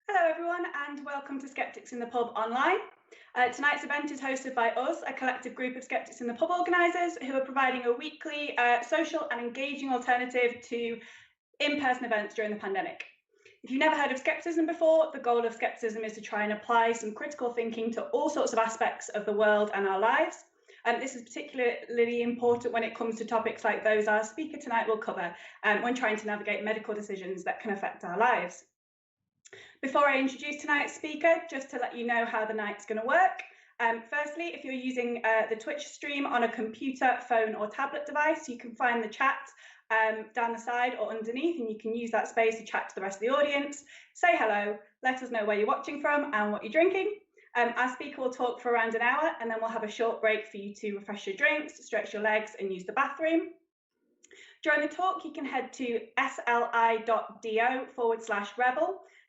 Hello everyone and welcome to Skeptics in the Pub online. Tonight's event is hosted by us, a collective group of Skeptics in the Pub organisers who are providing a weekly social and engaging alternative to in-person events during the pandemic. If you've never heard of skepticism before, the goal of skepticism is to try and apply some critical thinking to all sorts of aspects of the world and our lives. And this is particularly important when it comes to topics like those our speaker tonight will cover when trying to navigate medical decisions that can affect our lives. Before I introduce tonight's speaker, just to let you know how the night's going to work. Firstly, if you're using the Twitch stream on a computer, phone or tablet device, you can find the chat down the side or underneath, and you can use that space to chat to the rest of the audience. Say hello, let us know where you're watching from and what you're drinking. Our speaker will talk for around an hour, and then we'll have a short break for you to refresh your drinks, stretch your legs and use the bathroom. During the talk, you can head to sli.do/rebel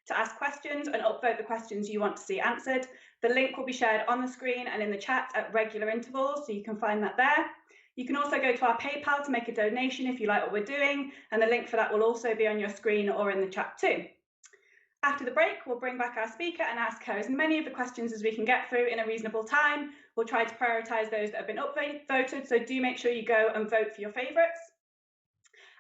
to ask questions and upvote the questions you want to see answered. The link will be shared on the screen and in the chat at regular intervals, so you can find that there. You can also go to our PayPal to make a donation if you like what we're doing, and the link for that will also be on your screen or in the chat too. After the break, we'll bring back our speaker and ask her as many of the questions as we can get through in a reasonable time. We'll try to prioritise those that have been upvoted, so do make sure you go and vote for your favourites.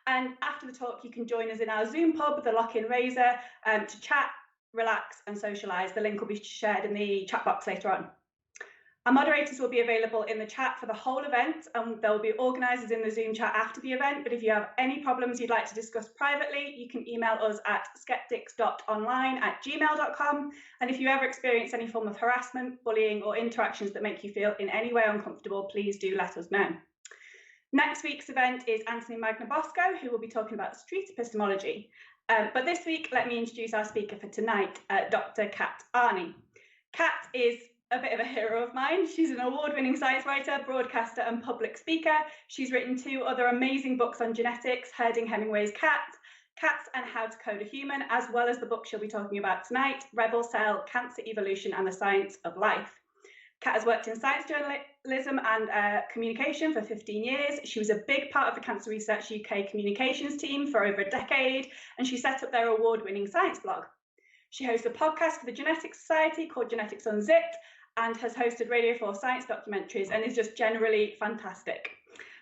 And after the talk, you can join us in our Zoom pub, the Lock-in Razor, to chat, relax and socialise. The link will be shared in the chat box later on. Our moderators will be available in the chat for the whole event, and there will be organisers in the Zoom chat after the event. But if you have any problems you'd like to discuss privately, you can email us at skeptics.online@gmail.com. And if you ever experience any form of harassment, bullying or interactions that make you feel in any way uncomfortable, please do let us know. Next week's event is Anthony Magnabosco, who will be talking about street epistemology. But this week, let me introduce our speaker for tonight, Dr. Kat Arney. Kat is a bit of a hero of mine. She's an award-winning science writer, broadcaster and public speaker. She's written 2 other amazing books on genetics, Herding Hemingway's Cats and How to Code a Human, as well as the book she'll be talking about tonight, Rebel Cell, Cancer Evolution and the Science of Life. Kat has worked in science journalism and communication for 15 years. She was a big part of the Cancer Research UK communications team for over a decade, and she set up their award-winning science blog. She hosts a podcast for the Genetics Society called Genetics Unzipped and has hosted Radio 4 science documentaries and is just generally fantastic.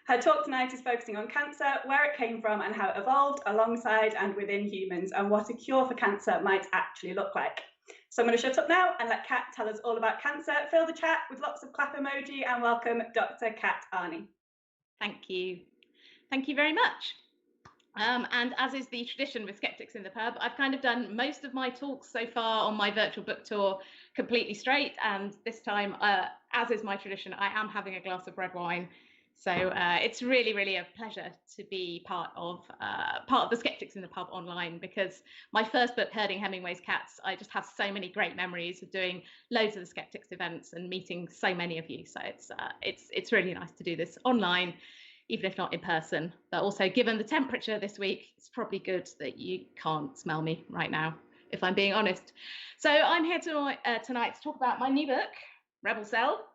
Her talk tonight is focusing on cancer, where it came from and how it evolved alongside and within humans, and what a cure for cancer might actually look like. So I'm going to shut up now and let Kat tell us all about cancer. Fill the chat with lots of clap emoji and welcome Dr. Kat Arney. Thank you. Thank you very much. And as is the tradition with Skeptics in the Pub, I've kind of done most of my talks so far on my virtual book tour completely straight. And this time, as is my tradition, I am having a glass of red wine. So it's really, really a pleasure to be part of the Skeptics in the Pub online, because my first book, Herding Hemingway's Cats, I just have so many great memories of doing loads of the Skeptics events and meeting so many of you. So it's really nice to do this online, even if not in person. But also, given the temperature this week, it's probably good that you can't smell me right now, if I'm being honest. So I'm here tonight to talk about my new book, Rebel Cell,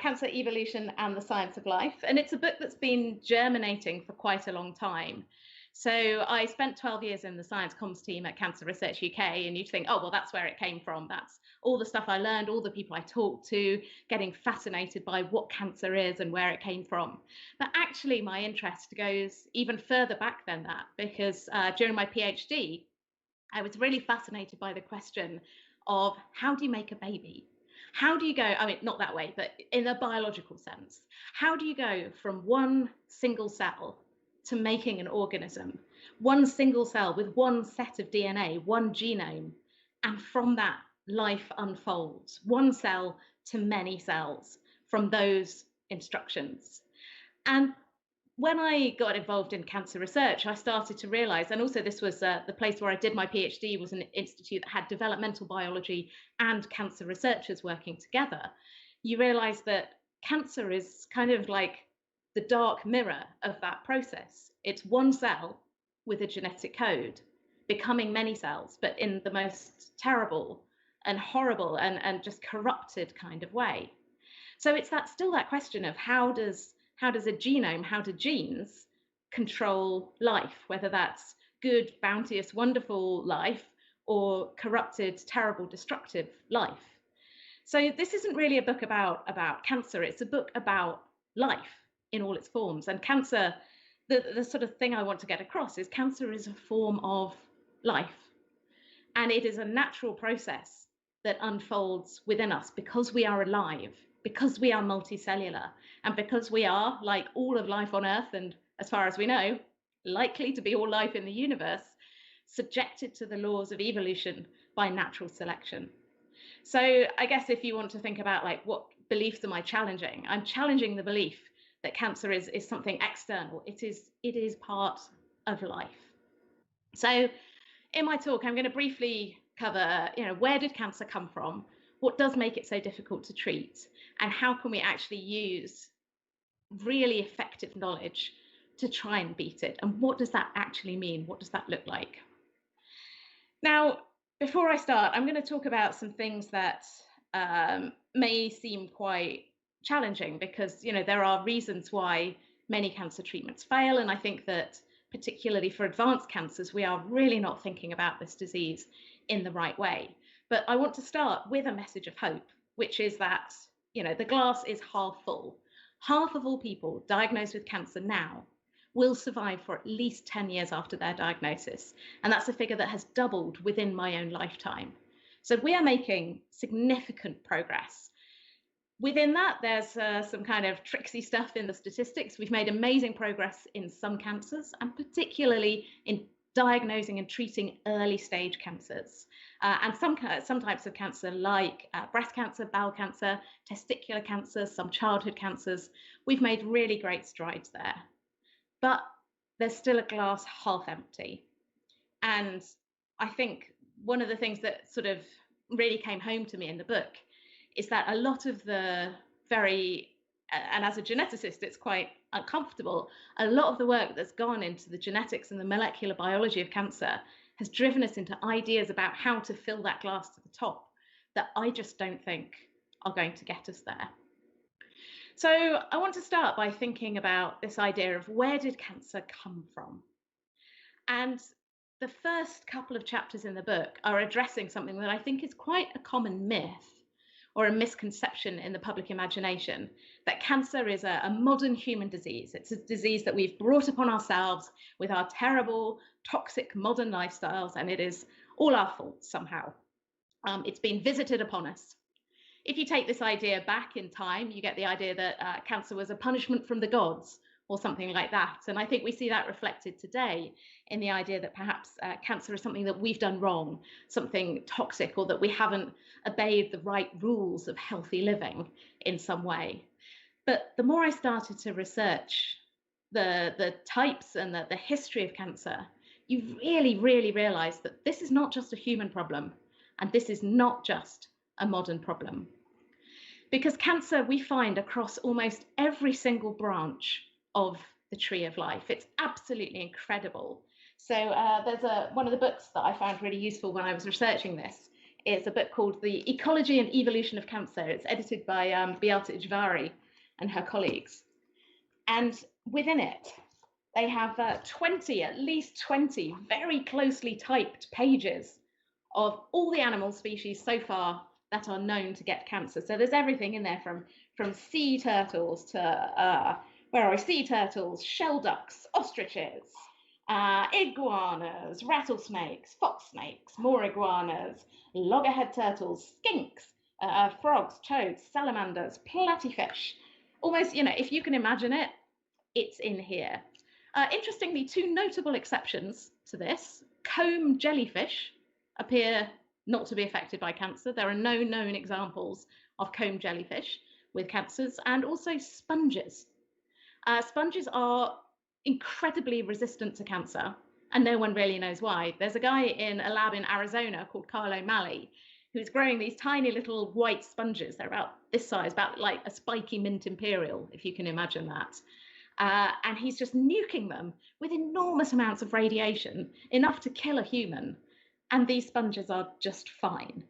Cancer Evolution and the Science of Life. And it's a book that's been germinating for quite a long time. So I spent 12 years in the science comms team at Cancer Research UK, and you'd think, oh, well, that's where it came from. That's all the stuff I learned, all the people I talked to, getting fascinated by what cancer is and where it came from. But actually, my interest goes even further back than that, because during my PhD, I was really fascinated by the question of how do you make a baby? How do you go, I mean, not that way, but in a biological sense, how do you go from one single cell to making an organism, one single cell with one set of DNA, one genome, and from that life unfolds, one cell to many cells from those instructions. And when I got involved in cancer research, I started to realize, and also this was the place where I did my PhD, was an institute that had developmental biology and cancer researchers working together. You realize that cancer is kind of like the dark mirror of that process. It's one cell with a genetic code becoming many cells, but in the most terrible and horrible and just corrupted kind of way. So it's still that question of how does a genome, how do genes control life, whether that's good, bounteous, wonderful life, or corrupted, terrible, destructive life. So this isn't really a book about cancer. It's a book about life in all its forms. And cancer, the sort of thing I want to get across is cancer is a form of life. And it is a natural process that unfolds within us because we are alive, because we are multicellular, and because we are, like all of life on Earth, and as far as we know, likely to be all life in the universe, subjected to the laws of evolution by natural selection. So I guess if you want to think about like what beliefs am I challenging, I'm challenging the belief that cancer is something external. It is part of life. So in my talk, I'm going to briefly cover, where did cancer come from? What does make it so difficult to treat? And how can we actually use really effective knowledge to try and beat it? And what does that actually mean? What does that look like? Now, before I start, I'm going to talk about some things that may seem quite challenging because, there are reasons why many cancer treatments fail. And I think that particularly for advanced cancers, we are really not thinking about this disease in the right way. But I want to start with a message of hope, which is that, the glass is half full. Half of all people diagnosed with cancer now will survive for at least 10 years after their diagnosis. And that's a figure that has doubled within my own lifetime. So we are making significant progress. Within that, there's some kind of tricksy stuff in the statistics. We've made amazing progress in some cancers, and particularly in diagnosing and treating early stage cancers. And some types of cancer like breast cancer, bowel cancer, testicular cancer, some childhood cancers, we've made really great strides there. But there's still a glass half empty. And I think one of the things that sort of really came home to me in the book is that a lot of the and as a geneticist, it's quite uncomfortable, a lot of the work that's gone into the genetics and the molecular biology of cancer has driven us into ideas about how to fill that glass to the top that I just don't think are going to get us there. So I want to start by thinking about this idea of where did cancer come from? And the first couple of chapters in the book are addressing something that I think is quite a common myth or a misconception in the public imagination, that cancer is a modern human disease. It's a disease that we've brought upon ourselves with our terrible, toxic modern lifestyles, and it is all our fault somehow. It's been visited upon us. If you take this idea back in time, you get the idea that cancer was a punishment from the gods or something like that. And I think we see that reflected today in the idea that perhaps cancer is something that we've done wrong, something toxic, or that we haven't obeyed the right rules of healthy living in some way. But the more I started to research the types and the history of cancer, you really, really realize that this is not just a human problem, and this is not just a modern problem. Because cancer we find across almost every single branch of the tree of life. It's absolutely incredible. So there's one of the books that I found really useful when I was researching this. It's a book called The Ecology and Evolution of Cancer. It's edited by Beata Ijvari and her colleagues. And within it, they have at least 20 very closely typed pages of all the animal species so far that are known to get cancer. So there's everything in there from sea turtles to sea turtles, shell ducks, ostriches, iguanas, rattlesnakes, fox snakes, more iguanas, loggerhead turtles, skinks, frogs, toads, salamanders, platyfish. Almost, if you can imagine it, it's in here. Interestingly, two notable exceptions to this. Comb jellyfish appear not to be affected by cancer. There are no known examples of comb jellyfish with cancers, and also sponges. Sponges are incredibly resistant to cancer, and no one really knows why. There's a guy in a lab in Arizona called Carl O'Malley who's growing these tiny little white sponges. They're about this size, about like a spiky mint imperial, if you can imagine that. And he's just nuking them with enormous amounts of radiation, enough to kill a human. And these sponges are just fine.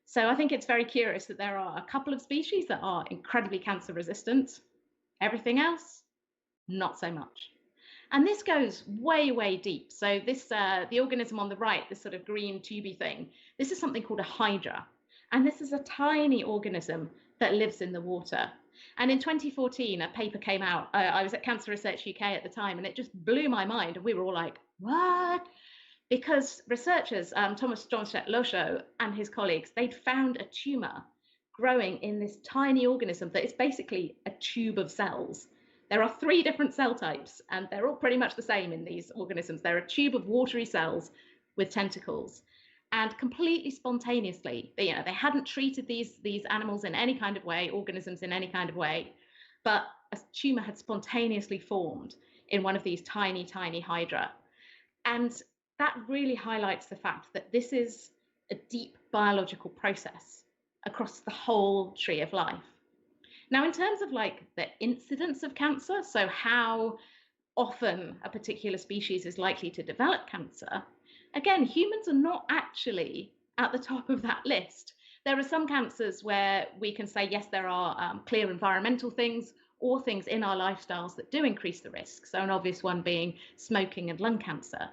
So I think it's very curious that there are a couple of species that are incredibly cancer resistant. Everything else, not so much. And this goes way, way deep. So this, the organism on the right, this sort of green tubey thing, this is something called a hydra. And this is a tiny organism that lives in the water. And in 2014, a paper came out. I was at Cancer Research UK at the time, and it just blew my mind. And we were all like, what? Because researchers, Thomas Johnstedt-Loschow and his colleagues, they'd found a tumor growing in this tiny organism that is basically a tube of cells. There are 3 different cell types, and they're all pretty much the same in these organisms. They're a tube of watery cells with tentacles. And completely spontaneously, they hadn't treated these animals in any kind of way, organisms in any kind of way, but a tumor had spontaneously formed in one of these tiny, tiny hydra. And that really highlights the fact that this is a deep biological process across the whole tree of life. Now, in terms of like the incidence of cancer, so how often a particular species is likely to develop cancer, again, humans are not actually at the top of that list. There are some cancers where we can say, yes, there are clear environmental things or things in our lifestyles that do increase the risk. So an obvious one being smoking and lung cancer.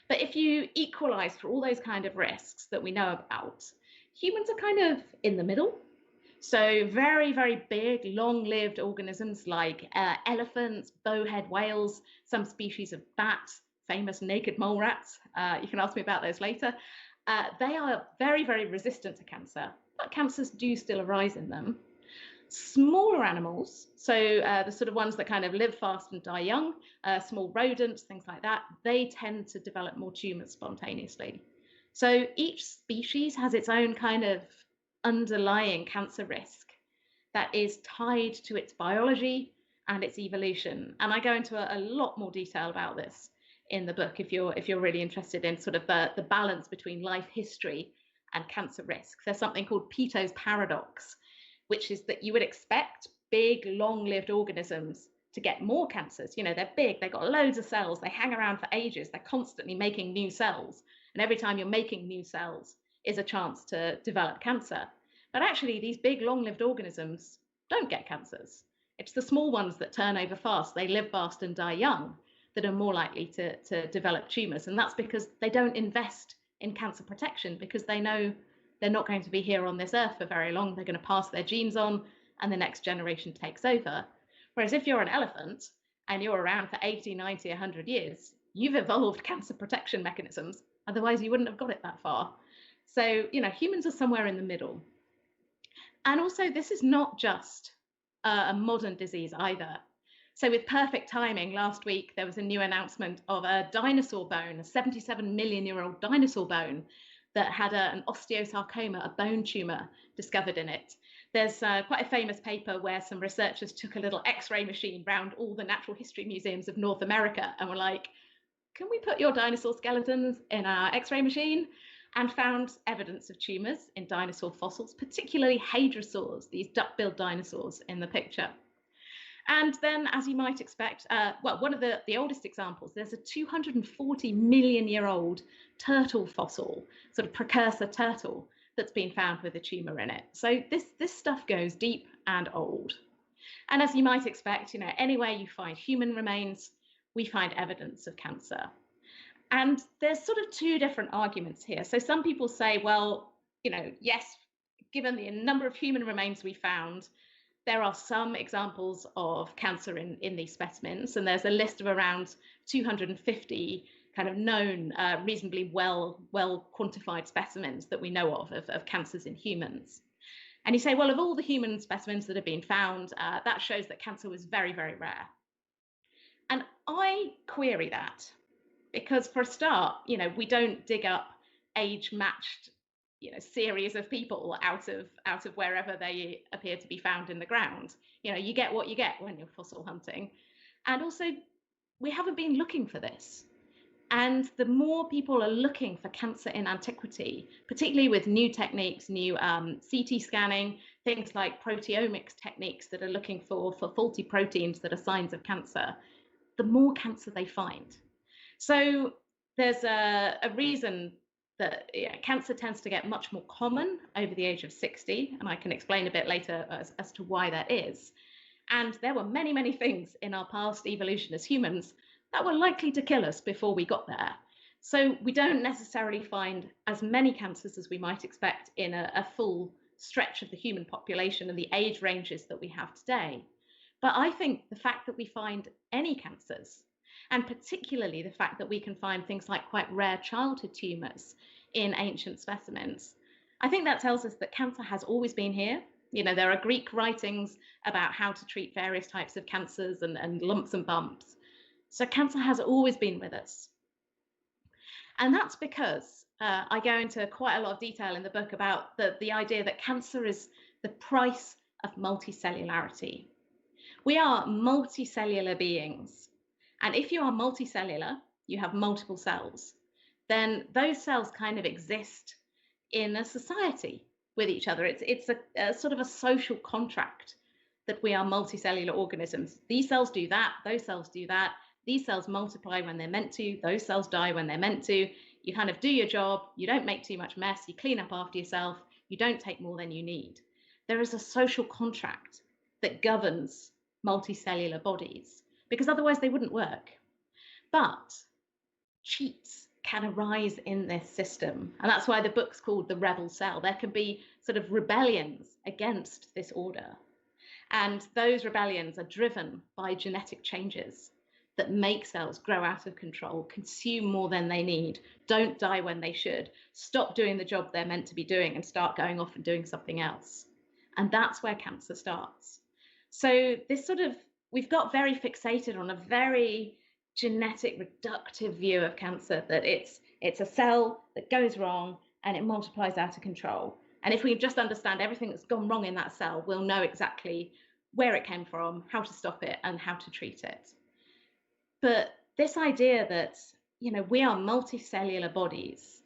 But if you equalize for all those kind of risks that we know about, humans are kind of in the middle. So very, very big, long-lived organisms like elephants, bowhead whales, some species of bats, famous naked mole rats, you can ask me about those later, they are very, very resistant to cancer, but cancers do still arise in them. Smaller animals, so the sort of ones that kind of live fast and die young, small rodents, things like that, they tend to develop more tumors spontaneously. So each species has its own kind of underlying cancer risk that is tied to its biology and its evolution. And I go into a lot more detail about this in the book if you're really interested in sort of the balance between life history and cancer risk. There's something called Peto's paradox, which is that you would expect big, long-lived organisms to get more cancers. They're big, they've got loads of cells, they hang around for ages, they're constantly making new cells. And every time you're making new cells is a chance to develop cancer. But actually, these big, long-lived organisms don't get cancers. It's the small ones that turn over fast, they live fast and die young, that are more likely to develop tumors. And that's because they don't invest in cancer protection, because they know they're not going to be here on this earth for very long. They're going to pass their genes on and the next generation takes over. Whereas if you're an elephant and you're around for 80, 90, 100 years, you've evolved cancer protection mechanisms. Otherwise, you wouldn't have got it that far. So, humans are somewhere in the middle. And also, this is not just a modern disease either. So with perfect timing, last week, there was a new announcement of a dinosaur bone, a 77 million-year-old dinosaur bone that had an osteosarcoma, a bone tumor, discovered in it. There's quite a famous paper where some researchers took a little X-ray machine around all the natural history museums of North America and were like, can we put your dinosaur skeletons in our X-ray machine? And found evidence of tumors in dinosaur fossils, particularly hadrosaurs, these duck-billed dinosaurs in the picture. And then, as you might expect, one of the oldest examples, there's a 240 million-year-old turtle fossil, sort of precursor turtle, that's been found with a tumor in it. So this stuff goes deep and old. And as you might expect, anywhere you find human remains, we find evidence of cancer. And there's sort of 2 different arguments here. So some people say, well, yes, given the number of human remains we found, there are some examples of cancer in these specimens, and there's a list of around 250 kind of known, reasonably well quantified specimens that we know of cancers in humans. And you say, well, of all the human specimens that have been found, that shows that cancer was very, very rare. And I query that, because for a start, we don't dig up age-matched series of people out of wherever they appear to be found in the ground. You get what you get when you're fossil hunting. And also, we haven't been looking for this. And the more people are looking for cancer in antiquity, particularly with new techniques, new CT scanning, things like proteomics techniques that are looking for faulty proteins that are signs of cancer, the more cancer they find. So there's a reason that cancer tends to get much more common over the age of 60, and I can explain a bit later as to why that is. And there were many, many things in our past evolution as humans that were likely to kill us before we got there. So we don't necessarily find as many cancers as we might expect in a full stretch of the human population and the age ranges that we have today. But I think the fact that we find any cancers, and particularly the fact that we can find things like quite rare childhood tumors in ancient specimens, I think that tells us that cancer has always been here. You know, there are Greek writings about how to treat various types of cancers and lumps and bumps. So cancer has always been with us. And that's because I go into quite a lot of detail in the book about the idea that cancer is the price of multicellularity. We are multicellular beings. And if you are multicellular, you have multiple cells, then those cells kind of exist in a society with each other. It's a sort of a social contract that we are multicellular organisms. These cells do that, those cells do that. These cells multiply when they're meant to, those cells die when they're meant to. You kind of do your job, you don't make too much mess, you clean up after yourself, you don't take more than you need. There is a social contract that governs multicellular bodies, because otherwise they wouldn't work. But cheats can arise in this system, and that's why the book's called The Rebel Cell. There can be sort of rebellions against this order, and those rebellions are driven by genetic changes that make cells grow out of control, consume more than they need, don't die when they should, stop doing the job they're meant to be doing and start going off and doing something else. And that's where cancer starts. So this sort of, we've got very fixated on a very genetic reductive view of cancer, that it's a cell that goes wrong and it multiplies out of control. And if we just understand everything that's gone wrong in that cell, we'll know exactly where it came from, how to stop it, and how to treat it. But this idea that, you know, we are multicellular bodies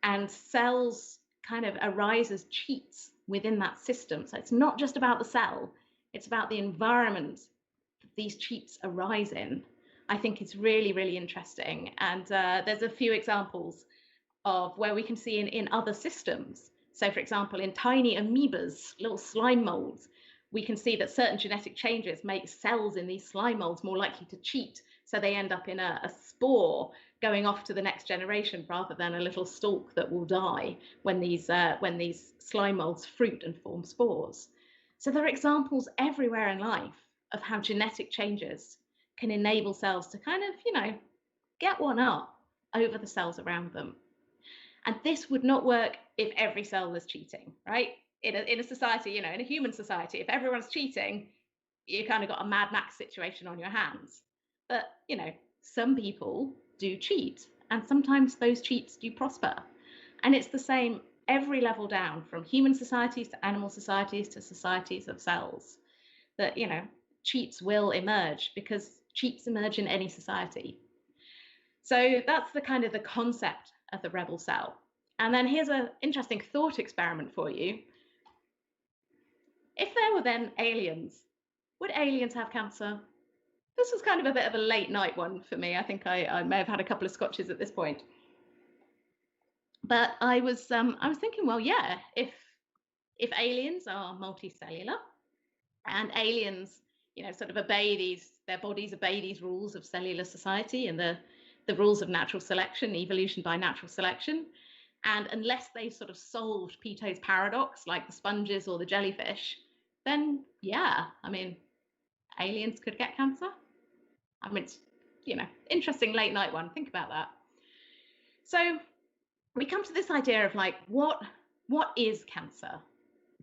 and cells kind of arise as cheats within that system. So it's not just about the cell, it's about the environment that these cheats arise in. I think it's really, really interesting. And there's a few examples of where we can see in other systems. So for example, in tiny amoebas, little slime molds, we can see that certain genetic changes make cells in these slime molds more likely to cheat. So they end up in a spore going off to the next generation rather than a little stalk that will die when these slime molds fruit and form spores. So there are examples everywhere in life of how genetic changes can enable cells to kind of, you know, get one up over the cells around them. And this would not work if every cell was cheating, right? In a society, you know, in a human society, if everyone's cheating, you kind of got a Mad Max situation on your hands. But, you know, some people do cheat, and sometimes those cheats do prosper. And it's the same every level down, from human societies to animal societies to societies of cells, that, you know, cheats will emerge because cheats emerge in any society. So that's the kind of the concept of the rebel cell. And then here's an interesting thought experiment for you. If there were then aliens, would aliens have cancer? This was kind of a bit of a late night one for me. I think I may have had a couple of scotches at this point. But I was thinking, well, yeah, if aliens are multicellular and aliens, you know, sort of obey their bodies obey these rules of cellular society and the rules of natural selection, evolution by natural selection, and unless they sort of solved Peto's paradox like the sponges or the jellyfish, then yeah, I mean, aliens could get cancer. I mean, it's, you know, interesting late night one. Think about that. So we come to this idea of like, what is cancer?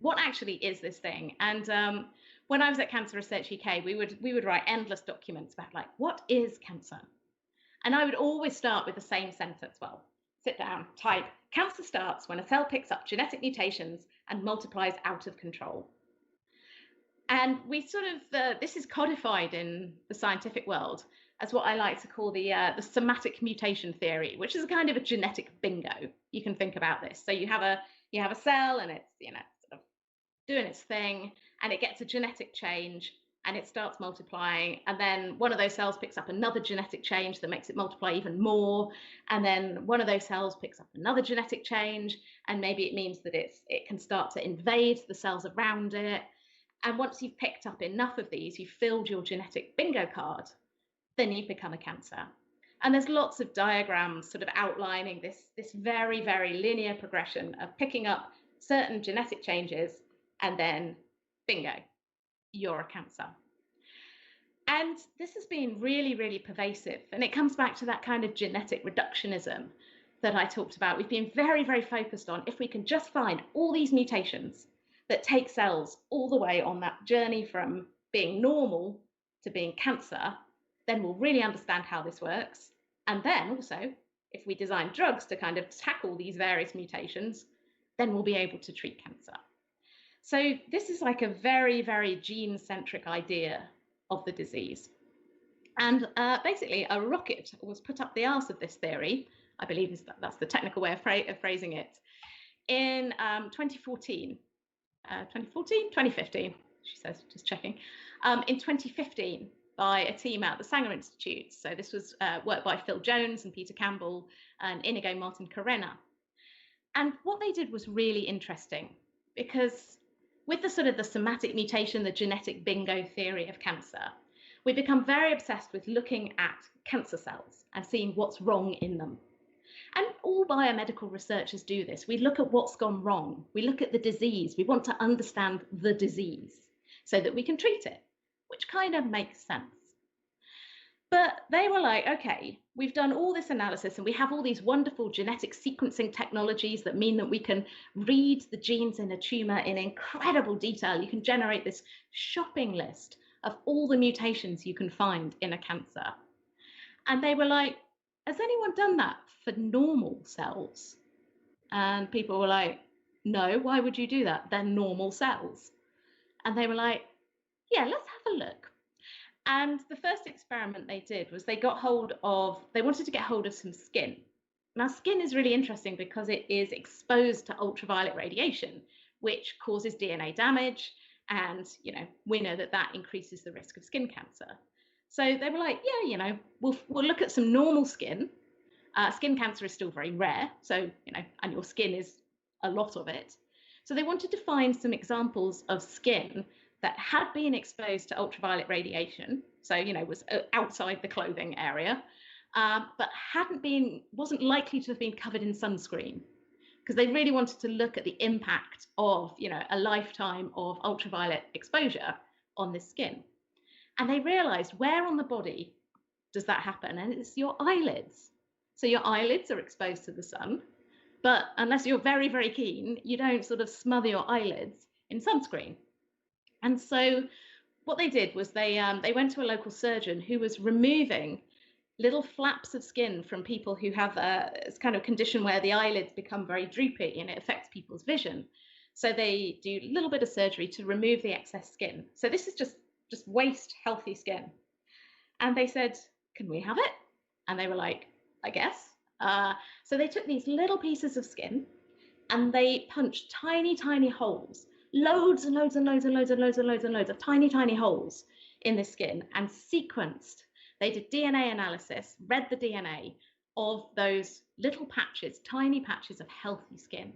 What actually is this thing? And when I was at Cancer Research UK, we would write endless documents about like, what is cancer? And I would always start with the same sentence. Well, sit down, type, cancer starts when a cell picks up genetic mutations and multiplies out of control. And we sort of, this is codified in the scientific world as what I like to call the somatic mutation theory, which is a kind of a genetic bingo. You can think about this. So you have a cell and it's, you know, sort of doing its thing, and it gets a genetic change and it starts multiplying. And then one of those cells picks up another genetic change that makes it multiply even more. And then one of those cells picks up another genetic change, and maybe it means that it can start to invade the cells around it. And once you've picked up enough of these, you've filled your genetic bingo card, then you become a cancer. And there's lots of diagrams sort of outlining this very, very linear progression of picking up certain genetic changes and then bingo, you're a cancer. And this has been really, really pervasive. And it comes back to that kind of genetic reductionism that I talked about. We've been very, very focused on if we can just find all these mutations that take cells all the way on that journey from being normal to being cancer, then we'll really understand how this works. And then also, if we design drugs to kind of tackle these various mutations, then we'll be able to treat cancer. So this is like a very, very gene-centric idea of the disease. And basically, a rocket was put up the arse of this theory, I believe that's the technical way of phrasing it, in 2014. 2015, she says, just checking. In 2015, by a team at the Sanger Institute. So this was work by Phil Jones and Peter Campbell and Inigo Martin Carrena. And what they did was really interesting, because with the sort of the somatic mutation, the genetic bingo theory of cancer, we become very obsessed with looking at cancer cells and seeing what's wrong in them. And all biomedical researchers do this. We look at what's gone wrong. We look at the disease. We want to understand the disease so that we can treat it, which kind of makes sense. But they were like, okay, we've done all this analysis and we have all these wonderful genetic sequencing technologies that mean that we can read the genes in a tumor in incredible detail. You can generate this shopping list of all the mutations you can find in a cancer. And they were like, has anyone done that for normal cells? And people were like, no, why would you do that? They're normal cells. And they were like, yeah, let's have a look. And the first experiment they did was they wanted to get hold of some skin. Now, skin is really interesting because it is exposed to ultraviolet radiation, which causes DNA damage. And, we know that increases the risk of skin cancer. So they were like, yeah, we'll look at some normal skin. Skin cancer is still very rare. So, and your skin is a lot of it. So they wanted to find some examples of skin that had been exposed to ultraviolet radiation, so was outside the clothing area, but wasn't likely to have been covered in sunscreen, because they really wanted to look at the impact of a lifetime of ultraviolet exposure on the skin. And they realized, where on the body does that happen? And it's your eyelids. So your eyelids are exposed to the sun, but unless you're very, very keen, you don't sort of smother your eyelids in sunscreen. And so what they did was they went to a local surgeon who was removing little flaps of skin from people who have this kind of condition where the eyelids become very droopy and it affects people's vision. So they do a little bit of surgery to remove the excess skin. So this is just waste healthy skin. And they said, can we have it? And they were like, I guess. So they took these little pieces of skin and they punched tiny, tiny holes, loads and loads and loads and loads and loads and loads and loads of tiny, tiny holes in the skin, and sequenced. They did DNA analysis, read the DNA of those little patches, tiny patches of healthy skin.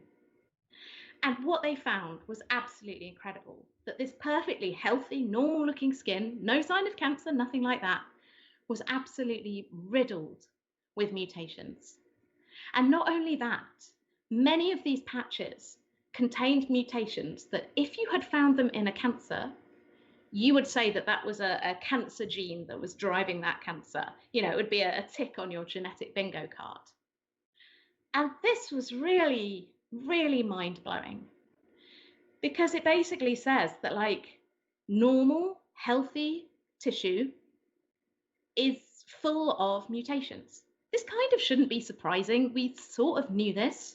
And what they found was absolutely incredible, that this perfectly healthy, normal looking skin, no sign of cancer, nothing like that, was absolutely riddled with mutations. And not only that, many of these patches contained mutations that if you had found them in a cancer, you would say that was a cancer gene that was driving that cancer. It would be a tick on your genetic bingo card. And this was really, really mind-blowing, because it basically says that normal, healthy tissue is full of mutations. This kind of shouldn't be surprising. We sort of knew this.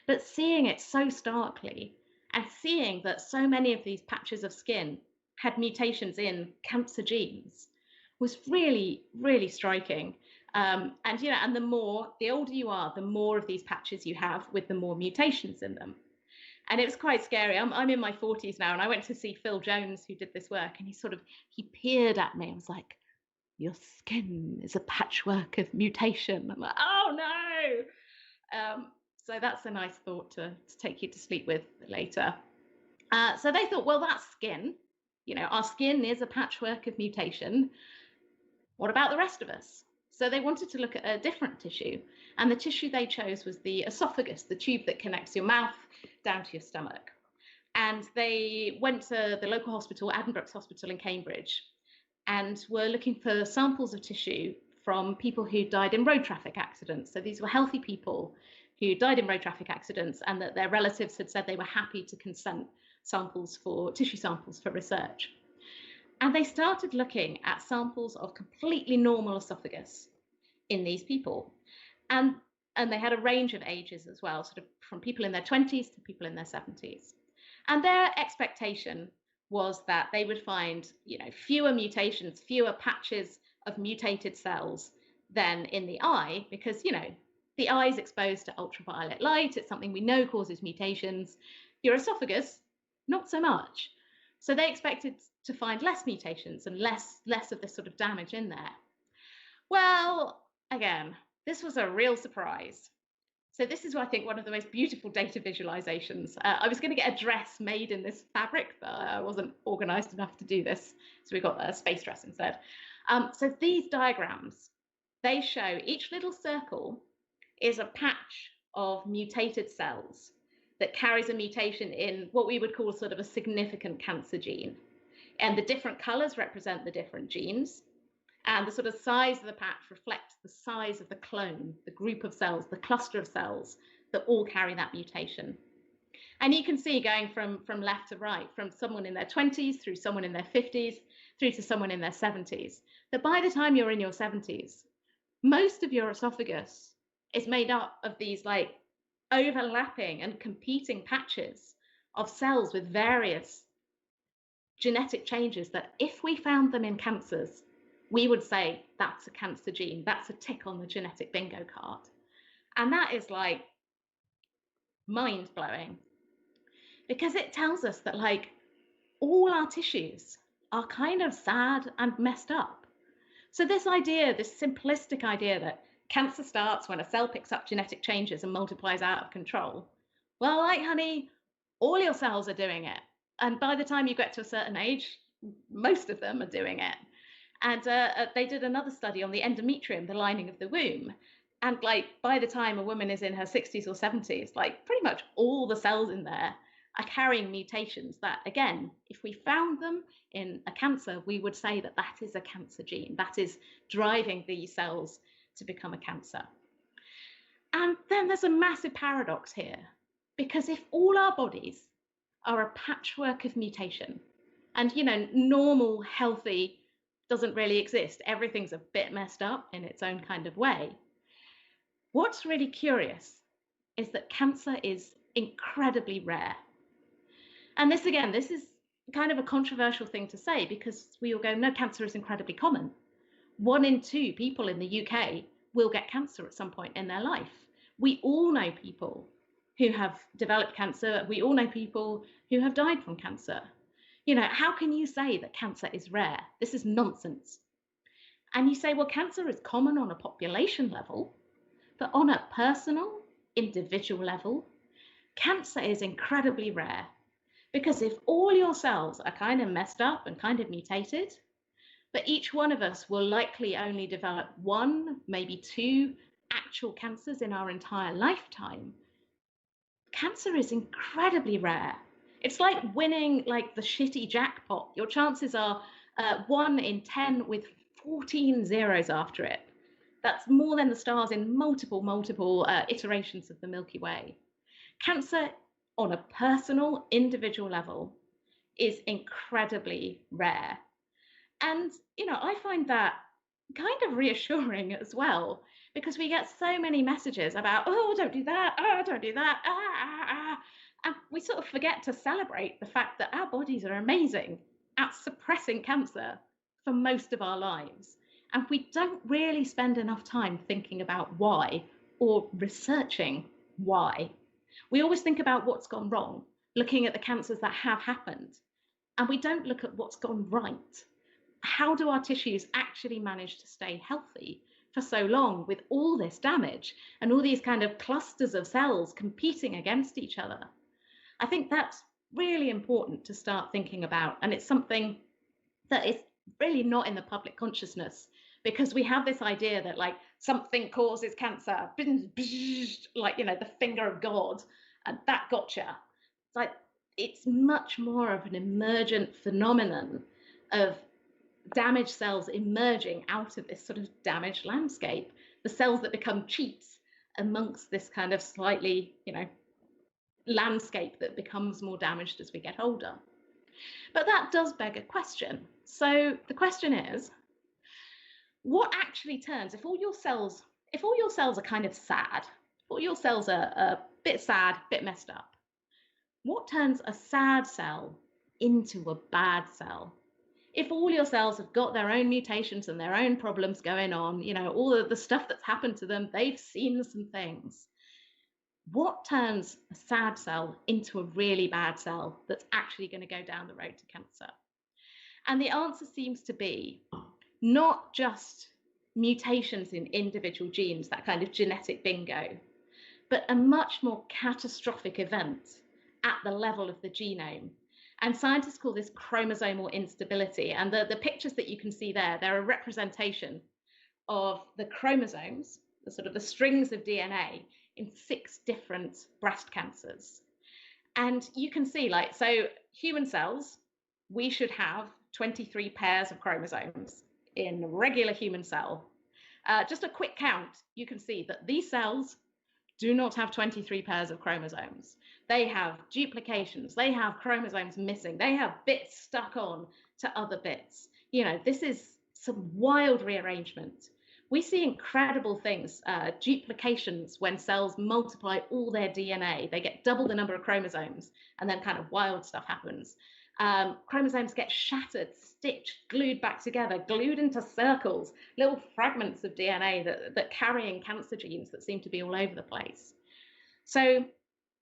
But seeing it so starkly and seeing that so many of these patches of skin had mutations in cancer genes was really, really striking. And the older you are, the more of these patches you have with the more mutations in them. And it was quite scary. I'm in my 40s now, and I went to see Phil Jones, who did this work, and he peered at me and was like, your skin is a patchwork of mutation. I'm like, oh no. So that's a nice thought to take you to sleep with later. So they thought, well, that's skin. Our skin is a patchwork of mutation. What about the rest of us? So they wanted to look at a different tissue, and the tissue they chose was the esophagus, the tube that connects your mouth down to your stomach. And they went to the local hospital, Addenbrooke's Hospital in Cambridge, and were looking for samples of tissue from people who died in road traffic accidents. So these were healthy people who died in road traffic accidents, and that their relatives had said they were happy to consent tissue samples for research. And they started looking at samples of completely normal esophagus in these people. And they had a range of ages as well, sort of from people in their 20s to people in their 70s. And their expectation was that they would find, fewer mutations, fewer patches of mutated cells than in the eye, because, the eye is exposed to ultraviolet light. It's something we know causes mutations. Your esophagus, not so much. So they expected to find less mutations and less of this sort of damage in there. Well, again, this was a real surprise. So this is, I think, one of the most beautiful data visualizations. I was going to get a dress made in this fabric, but I wasn't organized enough to do this. So we got a space dress instead. So these diagrams, they show each little circle is a patch of mutated cells that carries a mutation in what we would call sort of a significant cancer gene. And the different colors represent the different genes. And the sort of size of the patch reflects the size of the clone, the group of cells, the cluster of cells that all carry that mutation. And you can see going from left to right, from someone in their 20s through someone in their 50s, through to someone in their 70s, that by the time you're in your 70s, most of your esophagus is made up of these like overlapping and competing patches of cells with various genetic changes that if we found them in cancers, we would say that's a cancer gene, that's a tick on the genetic bingo card. And that is like mind-blowing, because it tells us that like all our tissues are kind of sad and messed up. So this idea, this simplistic idea that cancer starts when a cell picks up genetic changes and multiplies out of control. Well, like, honey, all your cells are doing it. And by the time you get to a certain age, most of them are doing it. And they did another study on the endometrium, the lining of the womb. And like by the time a woman is in her 60s or 70s, like pretty much all the cells in there are carrying mutations that, again, if we found them in a cancer, we would say that that is a cancer gene. That is driving these cells to become a cancer. And then there's a massive paradox here, because if all our bodies are a patchwork of mutation, and normal, healthy doesn't really exist, everything's a bit messed up in its own kind of way, what's really curious is that cancer is incredibly rare. And this is kind of a controversial thing to say, because we all go, no, cancer is incredibly common. 1 in 2 people in the UK will get cancer at some point in their life. We all know people who have developed cancer. We all know people who have died from cancer. How can you say that cancer is rare? This is nonsense. And you say, well, cancer is common on a population level, but on a personal, individual level, cancer is incredibly rare. Because if all your cells are kind of messed up and kind of mutated, but each one of us will likely only develop 1, maybe 2 actual cancers in our entire lifetime, cancer is incredibly rare. It's like winning like the shitty jackpot. Your chances are 1 in 10 with 14 zeros after it. That's more than the stars in multiple iterations of the Milky Way. Cancer on a personal, individual level is incredibly rare. And, I find that kind of reassuring as well, because we get so many messages about, oh, don't do that, oh, don't do that, and we sort of forget to celebrate the fact that our bodies are amazing at suppressing cancer for most of our lives. And we don't really spend enough time thinking about why or researching why. We always think about what's gone wrong, looking at the cancers that have happened, and we don't look at what's gone right. How do our tissues actually manage to stay healthy for so long with all this damage and all these kind of clusters of cells competing against each other? I think that's really important to start thinking about, and it's something that is really not in the public consciousness because we have this idea that like something causes cancer, like, you know, the finger of God, and that gotcha. It's like, it's much more of an emergent phenomenon of damaged cells emerging out of this sort of damaged landscape, the cells that become cheats amongst this kind of slightly, you know, landscape that becomes more damaged as we get older. But that does beg a question. So the question is, what actually turns, if all your cells are kind of sad, if all your cells are a bit sad, a bit messed up, what turns a sad cell into a bad cell? If all your cells have got their own mutations and their own problems going on, you know, all of the stuff that's happened to them, they've seen some things. What turns a sad cell into a really bad cell that's actually going to go down the road to cancer? And the answer seems to be not just mutations in individual genes, that kind of genetic bingo, but a much more catastrophic event at the level of the genome. And scientists call this chromosomal instability. And the pictures that you can see there, they're a representation of the chromosomes, the sort of the strings of DNA in 6 different breast cancers. And you can see, like, so human cells, we should have 23 pairs of chromosomes in a regular human cell. Just a quick count, you can see that these cells do not have 23 pairs of chromosomes. They have duplications, they have chromosomes missing, they have bits stuck on to other bits. You know, this is some wild rearrangement. We see incredible things, duplications when cells multiply all their DNA. They get double the number of chromosomes, and then kind of wild stuff happens. Chromosomes get shattered, stitched, glued back together, glued into circles, little fragments of DNA that carrying cancer genes that seem to be all over the place. So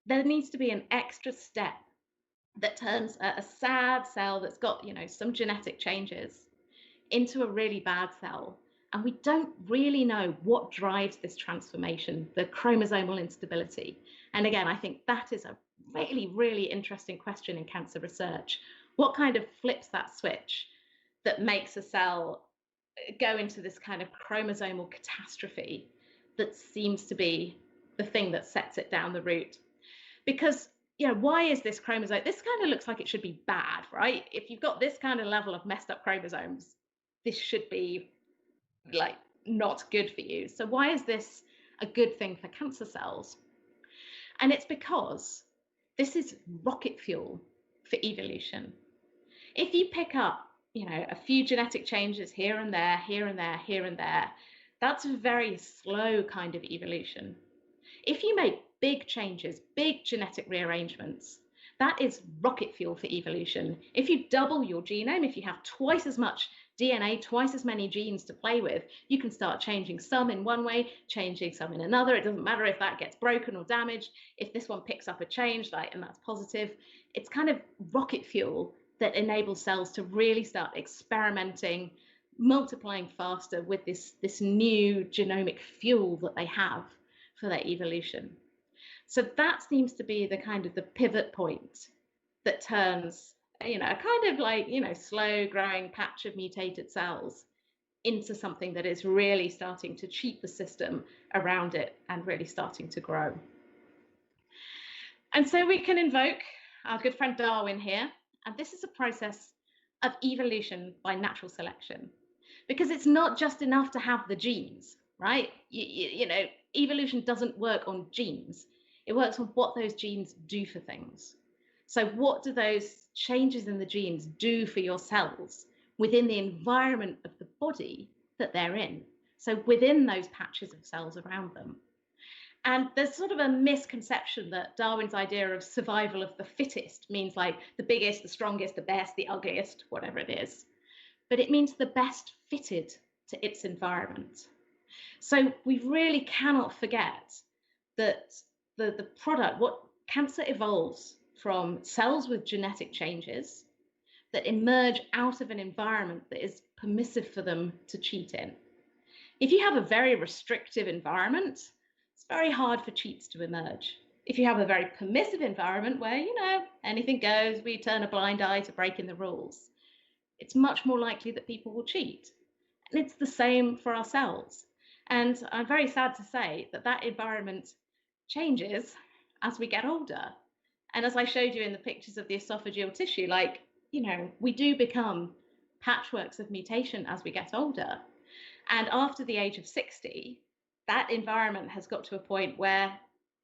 there needs to be an extra step that turns a sad cell that's got, you know, some genetic changes into a really bad cell. And we don't really know what drives this transformation, the chromosomal instability. And again, I think that is a really, really interesting question in cancer research. What kind of flips that switch that makes a cell go into this kind of chromosomal catastrophe that seems to be the thing that sets it down the route? Because, you know, why is this chromosome? This kind of looks like it should be bad, right? If you've got this kind of level of messed up chromosomes, this should be like not good for you. So why is this a good thing for cancer cells? And it's because this is rocket fuel for evolution. If you pick up, you know, a few genetic changes here and there, here and there, here and there, that's a very slow kind of evolution. If you make big changes, big genetic rearrangements, that is rocket fuel for evolution. If you double your genome, if you have twice as much DNA, twice as many genes to play with, you can start changing some in one way, changing some in another. It doesn't matter if that gets broken or damaged. If this one picks up a change, like, and that's positive, it's kind of rocket fuel that enables cells to really start experimenting, multiplying faster with this new genomic fuel that they have for their evolution. So that seems to be the kind of the pivot point that turns, you know, a kind of like, you know, slow growing patch of mutated cells into something that is really starting to cheat the system around it and really starting to grow. And so we can invoke our good friend Darwin here, and this is a process of evolution by natural selection, because it's not just enough to have the genes, right? You know, evolution doesn't work on genes. It works on what those genes do for things. So what do those changes in the genes do for your cells within the environment of the body that they're in? So within those patches of cells around them. And there's sort of a misconception that Darwin's idea of survival of the fittest means like the biggest, the strongest, the best, the ugliest, whatever it is. But it means the best fitted to its environment. So we really cannot forget that the product, what cancer evolves from cells with genetic changes that emerge out of an environment that is permissive for them to cheat in. If you have a very restrictive environment, it's very hard for cheats to emerge. If you have a very permissive environment where, you know, anything goes, we turn a blind eye to breaking the rules, it's much more likely that people will cheat. And it's the same for our cells. And I'm very sad to say that that environment changes as we get older. And as I showed you in the pictures of the esophageal tissue, like, we do become patchworks of mutation as we get older. And after the age of 60, that environment has got to a point where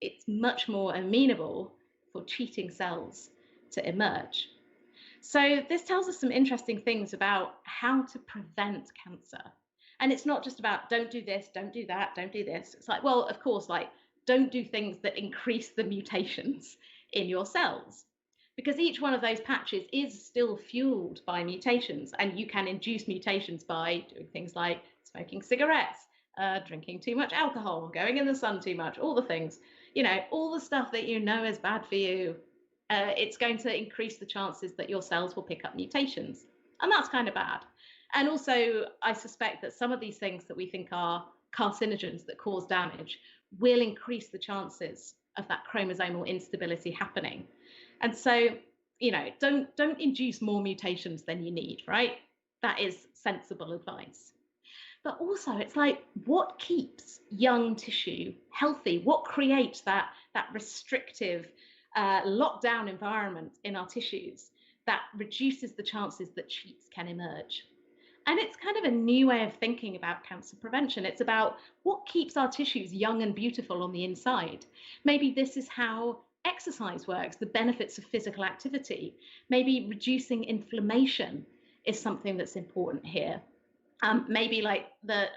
it's much more amenable for cheating cells to emerge. So this tells us some interesting things about how to prevent cancer. And it's not just about don't do this, don't do that, don't do this. It's like, well, of course, like don't do things that increase the mutations in your cells, because each one of those patches is still fueled by mutations, and you can induce mutations by doing things like smoking cigarettes, drinking too much alcohol, going in the sun too much, all the things, all the stuff that is bad for you. It's going to increase the chances that your cells will pick up mutations. And that's kind of bad. And also, I suspect that some of these things that we think are carcinogens that cause damage will increase the chances of that chromosomal instability happening. And so, don't induce more mutations than you need, right? That is sensible advice. But also, it's like, what keeps young tissue healthy? What creates that restrictive lockdown environment in our tissues that reduces the chances that cheats can emerge? And it's kind of a new way of thinking about cancer prevention. It's about what keeps our tissues young and beautiful on the inside. Maybe this is how exercise works, the benefits of physical activity. Maybe reducing inflammation is something that's important here. Maybe like the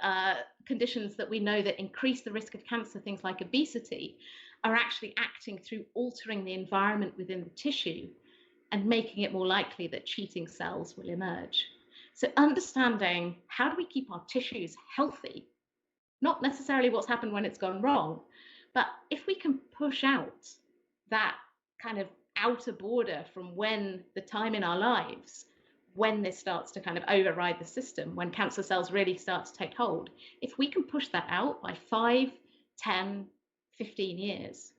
conditions that we know that increase the risk of cancer, things like obesity, are actually acting through altering the environment within the tissue and making it more likely that cheating cells will emerge. So understanding how do we keep our tissues healthy, not necessarily what's happened when it's gone wrong, but if we can push out that kind of outer border from when the time in our lives when this starts to kind of override the system, when cancer cells really start to take hold, if we can push that out by 5, 10, 15 years,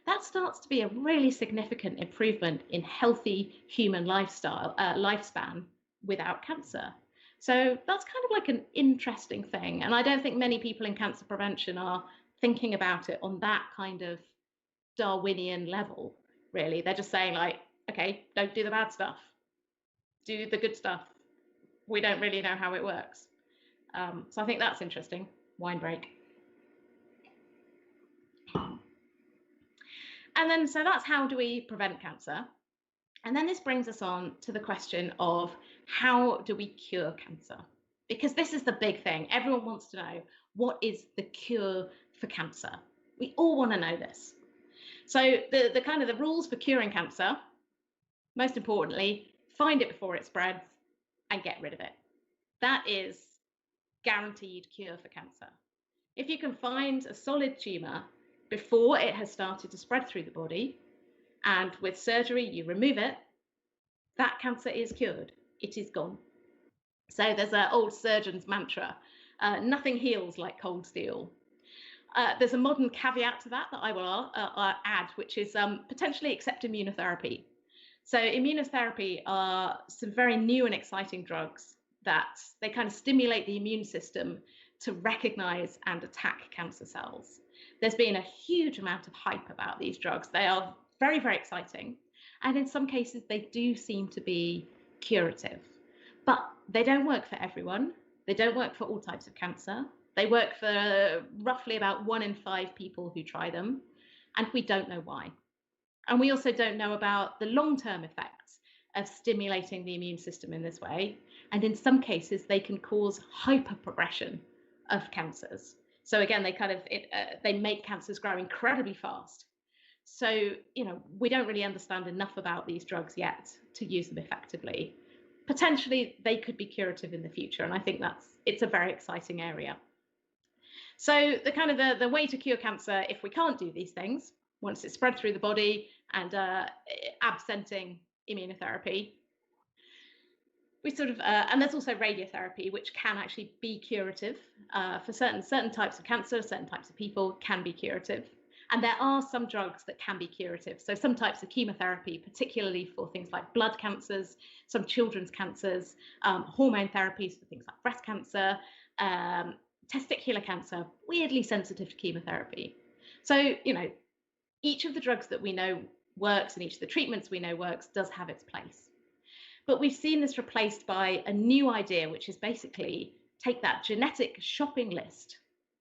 that starts to be a really significant improvement in healthy human lifespan without cancer. So that's kind of like an interesting thing. And I don't think many people in cancer prevention are thinking about it on that kind of Darwinian level, really. They're just saying like, okay, don't do the bad stuff, do the good stuff. We don't really know how it works. So I think that's interesting. Wine break. And then, so that's how do we prevent cancer? And then this brings us on to the question of how do we cure cancer? Because this is the big thing. Everyone wants to know, what is the cure for cancer? We all want to know this. So the kind of the rules for curing cancer, most importantly, find it before it spreads and get rid of it. That is guaranteed cure for cancer. If you can find a solid tumor before it has started to spread through the body, and with surgery you remove it, that cancer is cured. It is gone. So there's an old surgeon's mantra, nothing heals like cold steel. There's a modern caveat to that I will add, which is potentially accept immunotherapy. So immunotherapy are some very new and exciting drugs that they kind of stimulate the immune system to recognize and attack cancer cells. There's been a huge amount of hype about these drugs. They are very, very exciting. And in some cases, they do seem to be curative. But they don't work for everyone. They don't work for all types of cancer. They work for roughly about 1 in 5 people who try them. And we don't know why. And we also don't know about the long-term effects of stimulating the immune system in this way. And in some cases, they can cause hyperprogression of cancers. So again, they make cancers grow incredibly fast. So, we don't really understand enough about these drugs yet to use them effectively. Potentially, they could be curative in the future. And I think it's a very exciting area. So the way to cure cancer, if we can't do these things, once it's spread through the body and absenting immunotherapy, we and there's also radiotherapy, which can actually be curative for certain types of cancer, certain types of people can be curative. And there are some drugs that can be curative. So some types of chemotherapy, particularly for things like blood cancers, some children's cancers, hormone therapies for things like breast cancer, testicular cancer, weirdly sensitive to chemotherapy. So, each of the drugs that we know works and each of the treatments we know works does have its place. But we've seen this replaced by a new idea, which is basically take that genetic shopping list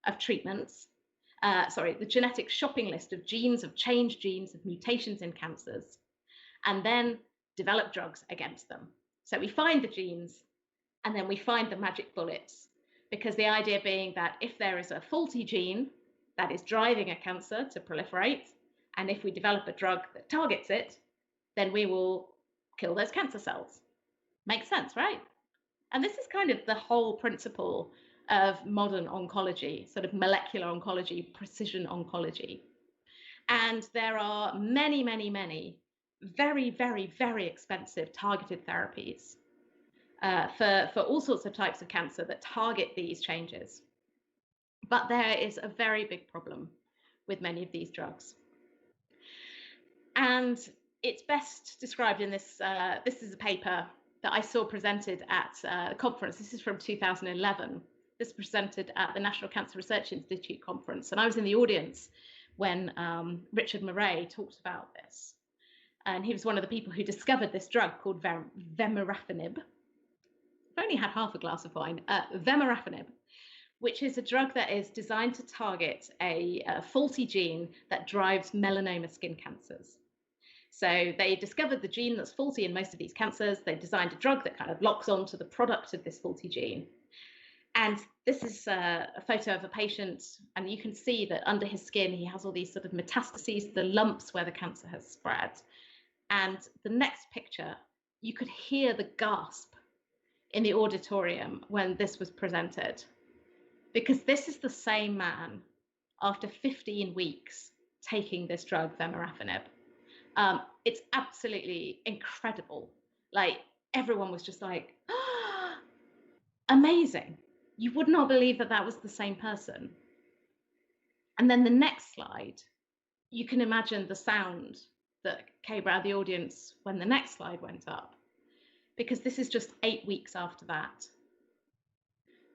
of treatments, the genetic shopping list of genes, of changed genes, of mutations in cancers, and then develop drugs against them. So we find the genes and then we find the magic bullets, because the idea being that if there is a faulty gene that is driving a cancer to proliferate, and if we develop a drug that targets it, then we will kill those cancer cells. Makes sense, right? And this is kind of the whole principle of modern oncology, sort of molecular oncology, precision oncology. And there are many, many, many very, very, very expensive targeted therapies for all sorts of types of cancer that target these changes. But there is a very big problem with many of these drugs. And it's best described in this. This is a paper that I saw presented at a conference. This is from 2011. This was presented at the National Cancer Research Institute conference. And I was in the audience when Richard Murray talked about this. And he was one of the people who discovered this drug called vemurafenib. I've only had half a glass of wine. Vemurafenib, which is a drug that is designed to target a faulty gene that drives melanoma skin cancers. So they discovered the gene that's faulty in most of these cancers. They designed a drug that kind of locks onto the product of this faulty gene. And this is a photo of a patient, and you can see that under his skin, he has all these sort of metastases, the lumps where the cancer has spread. And the next picture, you could hear the gasp in the auditorium when this was presented, because this is the same man after 15 weeks taking this drug, vemurafenib. It's absolutely incredible. Like, everyone was just like, oh, amazing. You would not believe that that was the same person. And then the next slide, you can imagine the sound that came around the audience when the next slide went up, because this is just 8 weeks after that.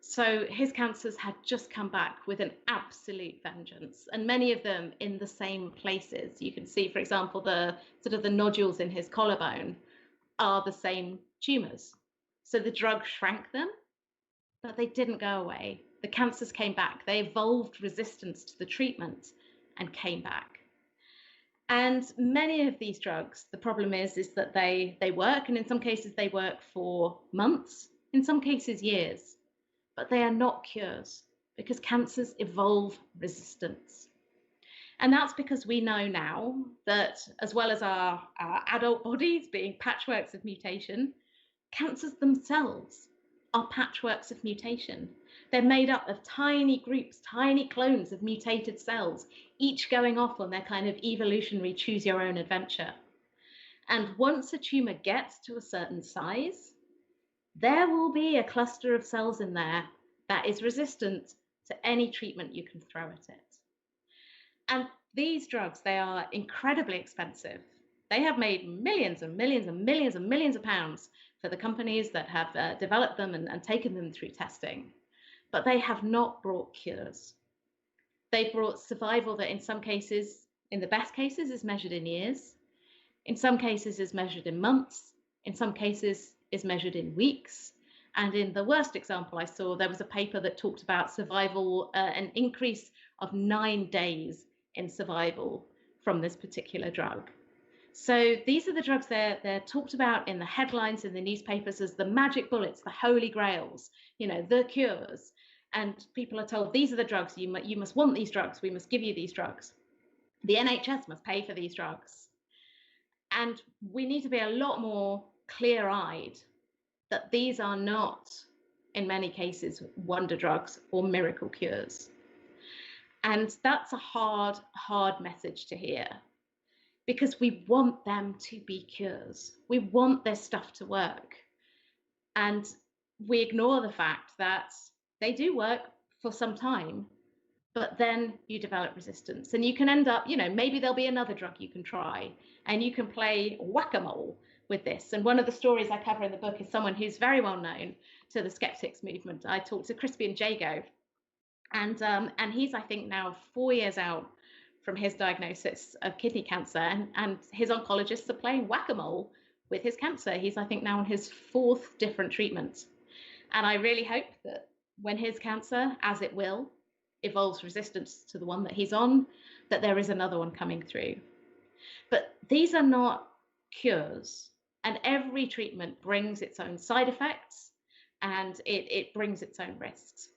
So his cancers had just come back with an absolute vengeance, and many of them in the same places. You can see, for example, the sort of the nodules in his collarbone are the same tumors. So the drug shrank them, but they didn't go away. The cancers came back. They evolved resistance to the treatment and came back. And many of these drugs, the problem is that they work, and in some cases they work for months, in some cases years. But they are not cures, because cancers evolve resistance. And that's because we know now that, as well as our adult bodies being patchworks of mutation, cancers themselves are patchworks of mutation. They're made up of tiny groups, tiny clones of mutated cells, each going off on their kind of evolutionary choose your own adventure. And once a tumor gets to a certain size, there will be a cluster of cells in there that is resistant to any treatment you can throw at it. And these drugs, they are incredibly expensive. They have made millions and millions and millions and millions of pounds for the companies that have developed them and taken them through testing. But they have not brought cures. They've brought survival that in some cases, in the best cases, is measured in years. In some cases is measured in months. In some cases is measured in weeks. And in the worst example I saw, there was a paper that talked about survival, an increase of 9 days in survival from this particular drug. So these are the drugs they're talked about in the headlines in the newspapers as the magic bullets, the holy grails, the cures. And people are told, these are the drugs, you must want these drugs, we must give you these drugs. The NHS must pay for these drugs. And we need to be a lot more clear-eyed that these are not, in many cases, wonder drugs or miracle cures. And that's a hard, hard message to hear, because we want them to be cures. We want this stuff to work. And we ignore the fact that they do work for some time, but then you develop resistance, and you can end up, maybe there'll be another drug you can try, and you can play whack-a-mole with this. And one of the stories I cover in the book is someone who's very well known to the Skeptics movement. I talked to Crispian Jago, and he's, I think, now 4 years out from his diagnosis of kidney cancer, and his oncologists are playing whack-a-mole with his cancer. He's, I think, now on his 4th different treatment. And I really hope that when his cancer, as it will, evolves resistance to the one that he's on, that there is another one coming through. But these are not cures, and every treatment brings its own side effects, and it brings its own risks.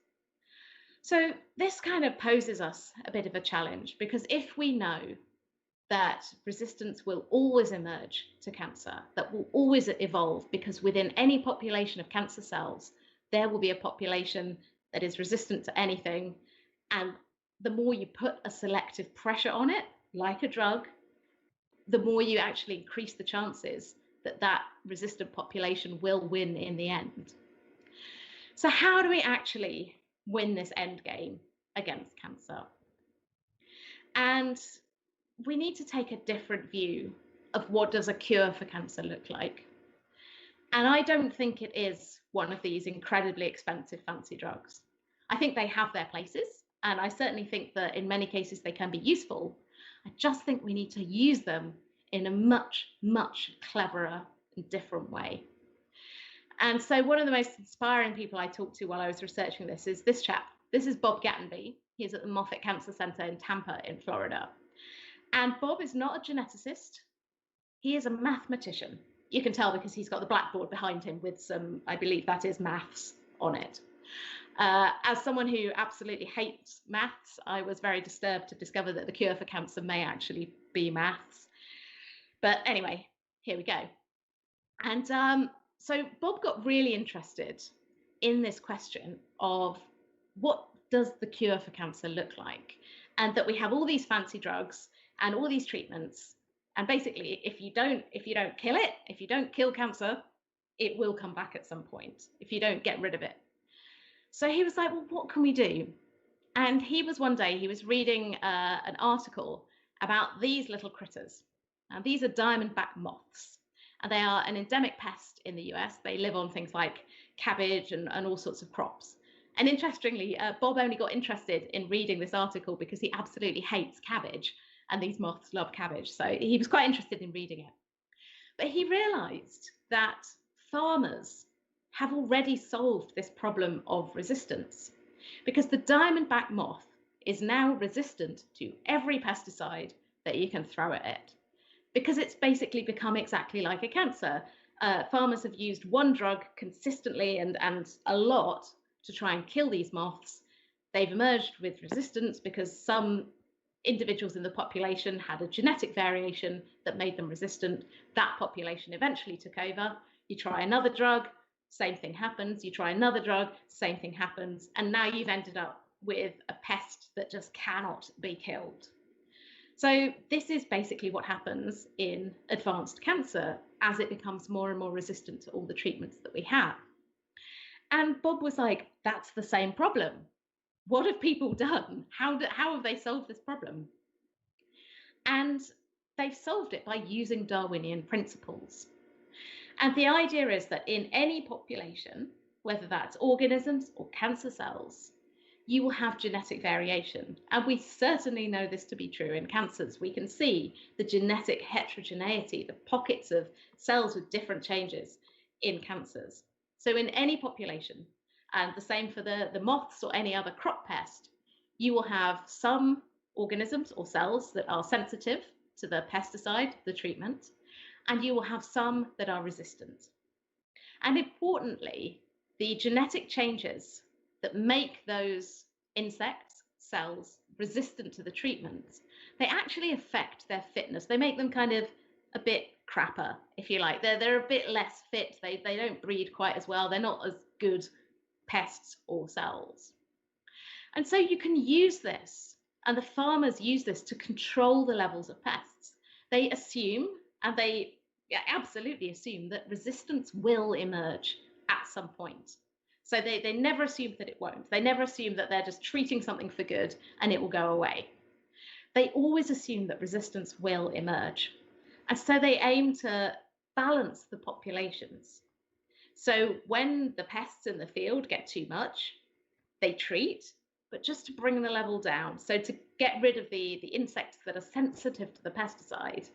So this kind of poses us a bit of a challenge, because if we know that resistance will always emerge to cancer, that will always evolve, because within any population of cancer cells, there will be a population that is resistant to anything. And the more you put a selective pressure on it, like a drug, the more you actually increase the chances that that resistant population will win in the end. So how do we actually win this end game against cancer? And we need to take a different view of what does a cure for cancer look like. And I don't think it is one of these incredibly expensive fancy drugs. I think they have their places, and I certainly think that in many cases they can be useful. I just think we need to use them in a much, much cleverer and different way. And so one of the most inspiring people I talked to while I was researching this is this chap. This is Bob Gattenby. He's at the Moffitt Cancer Center in Tampa in Florida. And Bob is not a geneticist. He is a mathematician. You can tell because he's got the blackboard behind him with some, I believe that is maths on it. As someone who absolutely hates maths, I was very disturbed to discover that the cure for cancer may actually be maths. But anyway, here we go. And so Bob got really interested in this question of what does the cure for cancer look like? And that we have all these fancy drugs and all these treatments. And basically, if you don't kill it, if you don't kill cancer, it will come back at some point if you don't get rid of it. So he was like, well, what can we do? And he was reading an article about these little critters. And these are diamondback moths. And they are an endemic pest in the US. They live on things like cabbage and all sorts of crops. And interestingly, Bob only got interested in reading this article because he absolutely hates cabbage. And these moths love cabbage. So he was quite interested in reading it. But he realized that farmers have already solved this problem of resistance, because the diamondback moth is now resistant to every pesticide that you can throw at it, because it's basically become exactly like a cancer. Farmers have used one drug consistently and a lot to try and kill these moths. They've emerged with resistance because some individuals in the population had a genetic variation that made them resistant. That population eventually took over. You try another drug, same thing happens. You try another drug, same thing happens. And now you've ended up with a pest that just cannot be killed. So this is basically what happens in advanced cancer as it becomes more and more resistant to all the treatments that we have. And Bob was like, that's the same problem. What have people done? How have they solved this problem? And they've solved it by using Darwinian principles. And the idea is that in any population, whether that's organisms or cancer cells, you will have genetic variation. And we certainly know this to be true in cancers. We can see the genetic heterogeneity, the pockets of cells with different changes in cancers. So in any population, and the same for the moths or any other crop pest, you will have some organisms or cells that are sensitive to the pesticide, the treatment, and you will have some that are resistant. And importantly, the genetic changes that make those insects, cells, resistant to the treatment, they actually affect their fitness. They make them kind of a bit crapper, if you like. They're a bit less fit. They don't breed quite as well. They're not as good pests or cells. And so you can use this, and the farmers use this to control the levels of pests. They assume, and they absolutely assume, that resistance will emerge at some point. So they never assume that it won't. They never assume that they're just treating something for good and it will go away. They always assume that resistance will emerge. And so they aim to balance the populations. So when the pests in the field get too much, they treat, but just to bring the level down. So to get rid of the insects that are sensitive to the pesticide.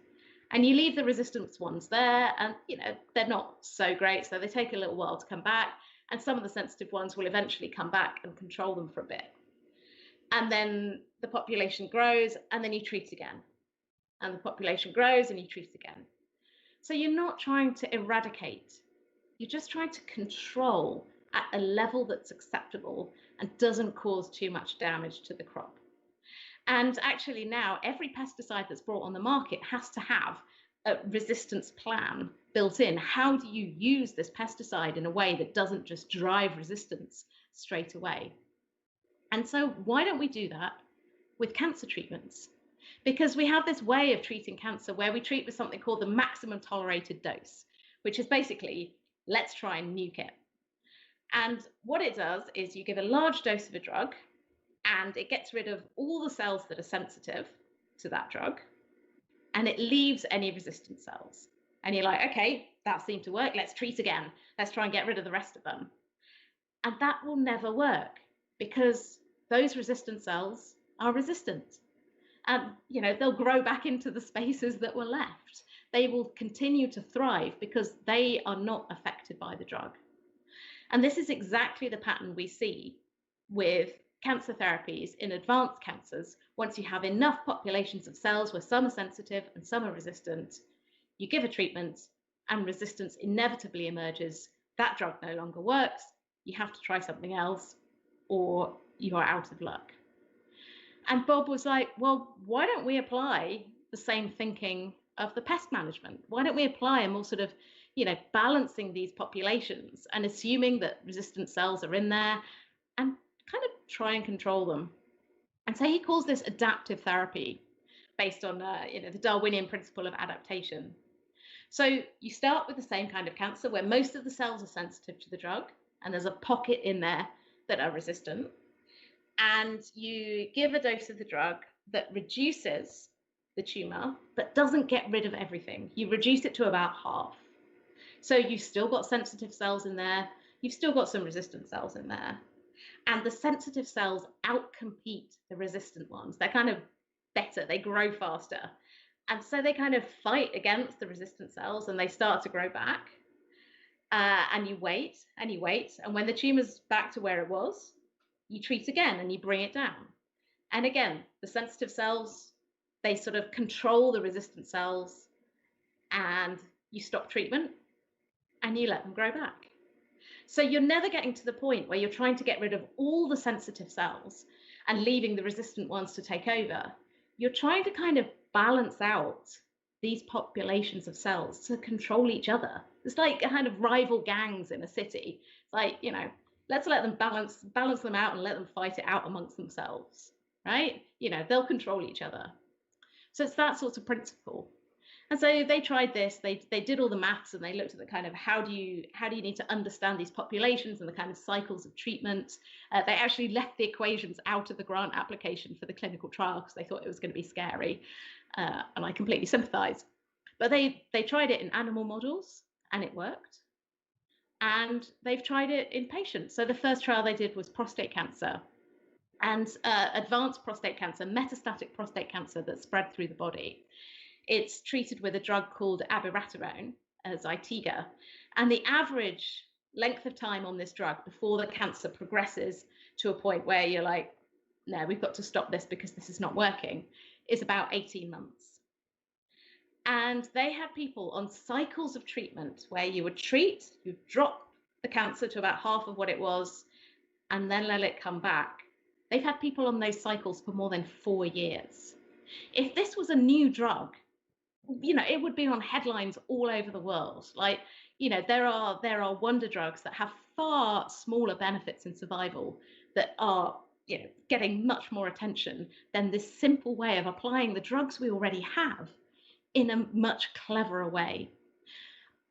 And you leave the resistant ones there, and they're not so great, so they take a little while to come back. And some of the sensitive ones will eventually come back and control them for a bit. And then the population grows, and then you treat again. And the population grows, and you treat again. So you're not trying to eradicate. You're just trying to control at a level that's acceptable and doesn't cause too much damage to the crop. And actually now every pesticide that's brought on the market has to have a resistance plan built in. How do you use this pesticide in a way that doesn't just drive resistance straight away? And so why don't we do that with cancer treatments? Because we have this way of treating cancer where we treat with something called the maximum tolerated dose, which is basically, let's try and nuke it. And what it does is you give a large dose of a drug and it gets rid of all the cells that are sensitive to that drug, and it leaves any resistant cells. And you're like, okay, that seemed to work. Let's treat again. Let's try and get rid of the rest of them. And that will never work because those resistant cells are resistant. And, they'll grow back into the spaces that were left. They will continue to thrive because they are not affected by the drug. And this is exactly the pattern we see with cancer therapies in advanced cancers. Once you have enough populations of cells where some are sensitive and some are resistant, you give a treatment and resistance inevitably emerges. That drug no longer works. You have to try something else or you are out of luck. And Bob was like, well, why don't we apply the same thinking of the pest management? Why don't we apply a more sort of, balancing these populations and assuming that resistant cells are in there and kind of try and control them? And so he calls this adaptive therapy based on, the Darwinian principle of adaptation. So you start with the same kind of cancer where most of the cells are sensitive to the drug and there's a pocket in there that are resistant. And you give a dose of the drug that reduces the tumor, but doesn't get rid of everything. You reduce it to about half. So you've still got sensitive cells in there. You've still got some resistant cells in there. And the sensitive cells outcompete the resistant ones. They're kind of better. They grow faster. And so they kind of fight against the resistant cells and they start to grow back. And you wait and you wait. And when the tumor's back to where it was, you treat again and you bring it down. And again, the sensitive cells, they sort of control the resistant cells and you stop treatment and you let them grow back. So you're never getting to the point where you're trying to get rid of all the sensitive cells and leaving the resistant ones to take over. You're trying to kind of balance out these populations of cells to control each other. It's like a kind of rival gangs in a city. It's like, let's let them balance them out and let them fight it out amongst themselves, right? They'll control each other. So it's that sort of principle. And so they tried this, they did all the maths and they looked at the kind of how do you need to understand these populations and the kind of cycles of treatment. They actually left the equations out of the grant application for the clinical trial because they thought it was going to be scary. And I completely sympathize. But they tried it in animal models and it worked. And they've tried it in patients. So the first trial they did was prostate cancer. And advanced prostate cancer, metastatic prostate cancer that spread through the body. It's treated with a drug called abiraterone, Zytiga. And the average length of time on this drug before the cancer progresses to a point where you're like, no, we've got to stop this because this is not working, is about 18 months. And they had people on cycles of treatment where you would treat, you drop the cancer to about half of what it was, and then let it come back. They've had people on those cycles for more than 4 years. If this was a new drug, it would be on headlines all over the world. Like, there are wonder drugs that have far smaller benefits in survival that are, getting much more attention than this simple way of applying the drugs we already have in a much cleverer way.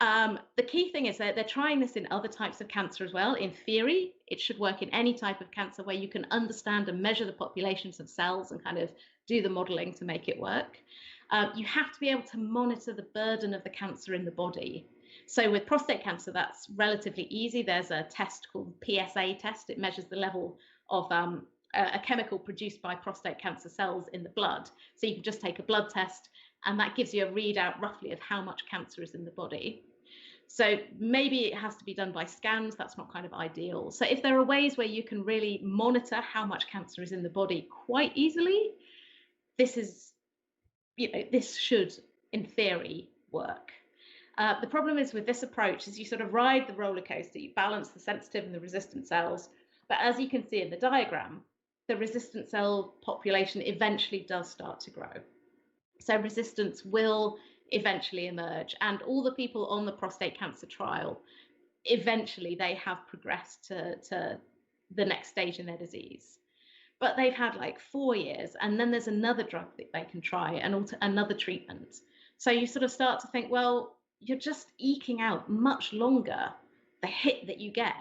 The key thing is that they're trying this in other types of cancer as well. In theory, it should work in any type of cancer where you can understand and measure the populations of cells and kind of do the modeling to make it work. You have to be able to monitor the burden of the cancer in the body. So with prostate cancer, that's relatively easy. There's a test called PSA test. It measures the level of a chemical produced by prostate cancer cells in the blood. So you can just take a blood test, and that gives you a readout roughly of how much cancer is in the body. So maybe it has to be done by scans. That's not kind of ideal. So if there are ways where you can really monitor how much cancer is in the body quite easily, this is, this should, in theory, work. The problem is with this approach is you sort of ride the roller coaster, you balance the sensitive and the resistant cells. But as you can see in the diagram, the resistant cell population eventually does start to grow. So resistance will eventually emerge, and all the people on the prostate cancer trial, eventually they have progressed to the next stage in their disease. But they've had like 4 years, and then there's another drug that they can try and another treatment. So you sort of start to think, well, you're just eking out much longer the hit that you get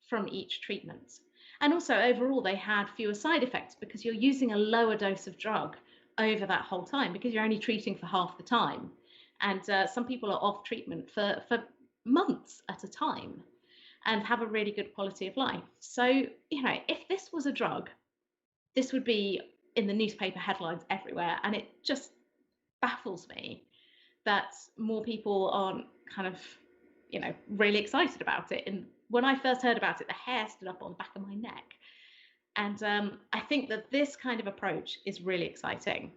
from each treatment. And also overall, they had fewer side effects because you're using a lower dose of drug over that whole time because you're only treating for half the time. And some people are off treatment for months at a time and have a really good quality of life. So, if this was a drug, this would be in the newspaper headlines everywhere. And it just baffles me that more people aren't kind of, really excited about it. And when I first heard about it, the hair stood up on the back of my neck. And I think that this kind of approach is really exciting.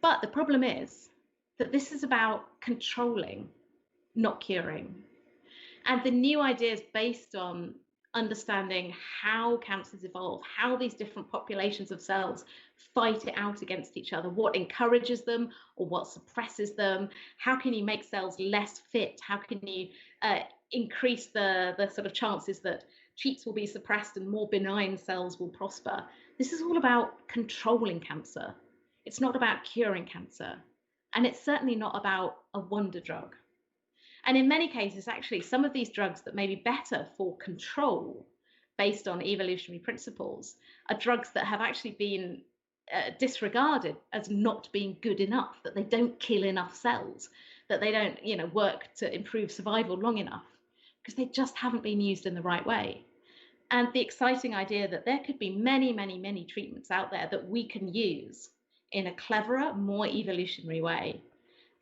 But the problem is that this is about controlling, not curing. And the new ideas based on understanding how cancers evolve, how these different populations of cells fight it out against each other, what encourages them or what suppresses them, how can you make cells less fit, how can you increase the sort of chances that cheats will be suppressed and more benign cells will prosper. This is all about controlling cancer. It's not about curing cancer. And it's certainly not about a wonder drug. And in many cases, actually, some of these drugs that may be better for control based on evolutionary principles are drugs that have actually been disregarded as not being good enough, that they don't kill enough cells, that they don't, work to improve survival long enough, because they just haven't been used in the right way. And the exciting idea that there could be many, many, many treatments out there that we can use in a cleverer, more evolutionary way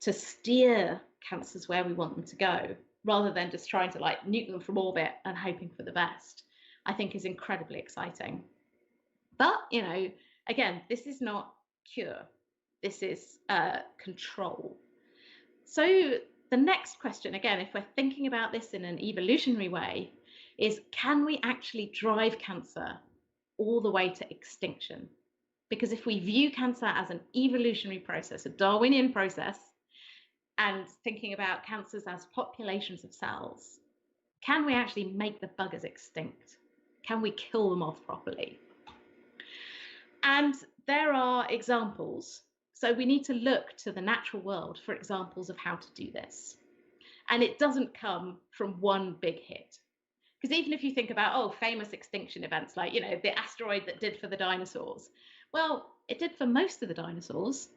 to steer cancers where we want them to go, rather than just trying to nuke them from orbit and hoping for the best, I think is incredibly exciting. But, again, this is not cure. This is control. So the next question, again, if we're thinking about this in an evolutionary way, is can we actually drive cancer all the way to extinction? Because if we view cancer as an evolutionary process, a Darwinian process, and thinking about cancers as populations of cells, can we actually make the buggers extinct? Can we kill them off properly? And there are examples. So we need to look to the natural world for examples of how to do this. And it doesn't come from one big hit. Because even if you think about, famous extinction events like, the asteroid that did for the dinosaurs, well, it did for most of the dinosaurs.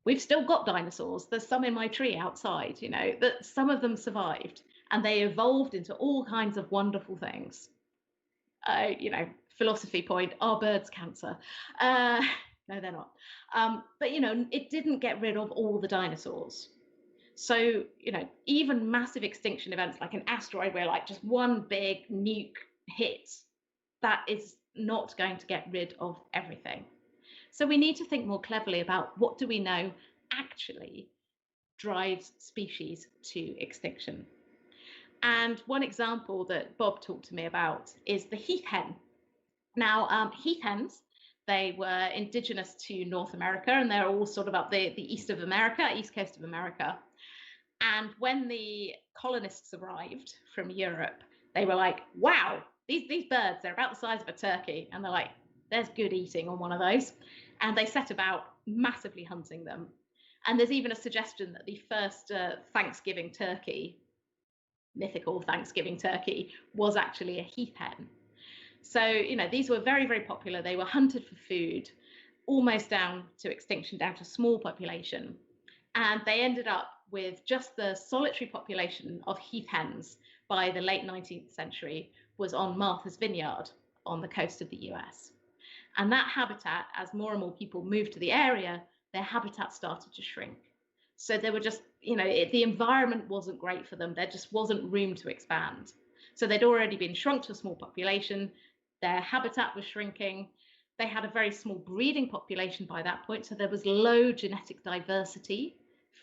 We've still got dinosaurs. There's some in my tree outside, that some of them survived and they evolved into all kinds of wonderful things. Philosophy point, are birds cancer? No, they're not. But, it didn't get rid of all the dinosaurs. So, even massive extinction events like an asteroid where just one big nuke hits, that is not going to get rid of everything. So we need to think more cleverly about what do we know actually drives species to extinction. And one example that Bob talked to me about is the heath hen. Now, heath hens, they were indigenous to North America, and they're all sort of up the east of America, east coast of America. And when the colonists arrived from Europe, they were like, wow, these birds, they're about the size of a turkey. And they're like, there's good eating on one of those. And they set about massively hunting them. And there's even a suggestion that the first Thanksgiving turkey mythical Thanksgiving turkey was actually a heath hen. So, you know, these were very, very popular. They were hunted for food, almost down to extinction, down to small population. And they ended up with just the solitary population of heath hens by the late 19th century was on Martha's Vineyard on the coast of the US. And that habitat, as more and more people moved to the area, their habitat started to shrink. So they were just, you know, the environment wasn't great for them. There just wasn't room to expand. So they'd already been shrunk to a small population. Their habitat was shrinking. They had a very small breeding population by that point. So there was low genetic diversity,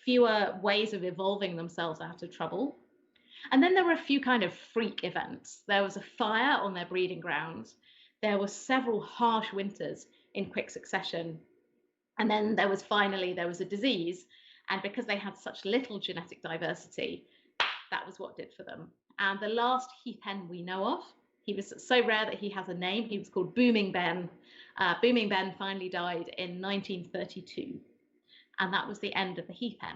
fewer ways of evolving themselves out of trouble. And then there were a few kind of freak events. There was a fire on their breeding grounds. There were several harsh winters in quick succession. And then there was a disease. And because they had such little genetic diversity, that was what did for them. And the last heath hen we know of, he was so rare that he has a name. He was called Booming Ben. Booming Ben finally died in 1932. And that was the end of the heath hen.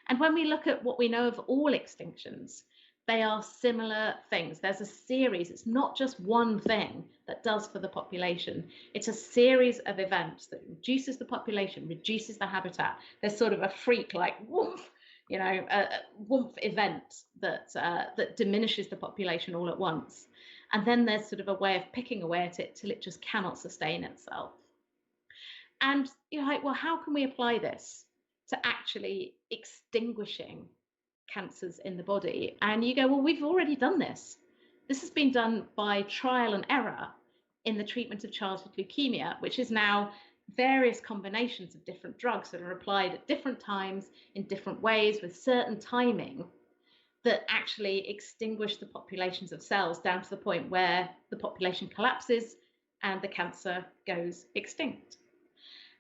And when we look at what we know of all extinctions, they are similar things. There's a series. It's not just one thing that does for the population. It's a series of events that reduces the population, reduces the habitat. There's sort of a freak like woof, you know, a woof event that diminishes the population all at once. And then there's sort of a way of picking away at it till it just cannot sustain itself. And you're like, well, how can we apply this to actually extinguishing cancers in the body? And you go, well, we've already done this. This has been done by trial and error in the treatment of childhood leukemia, which is now various combinations of different drugs that are applied at different times in different ways with certain timing that actually extinguish the populations of cells down to the point where the population collapses and the cancer goes extinct.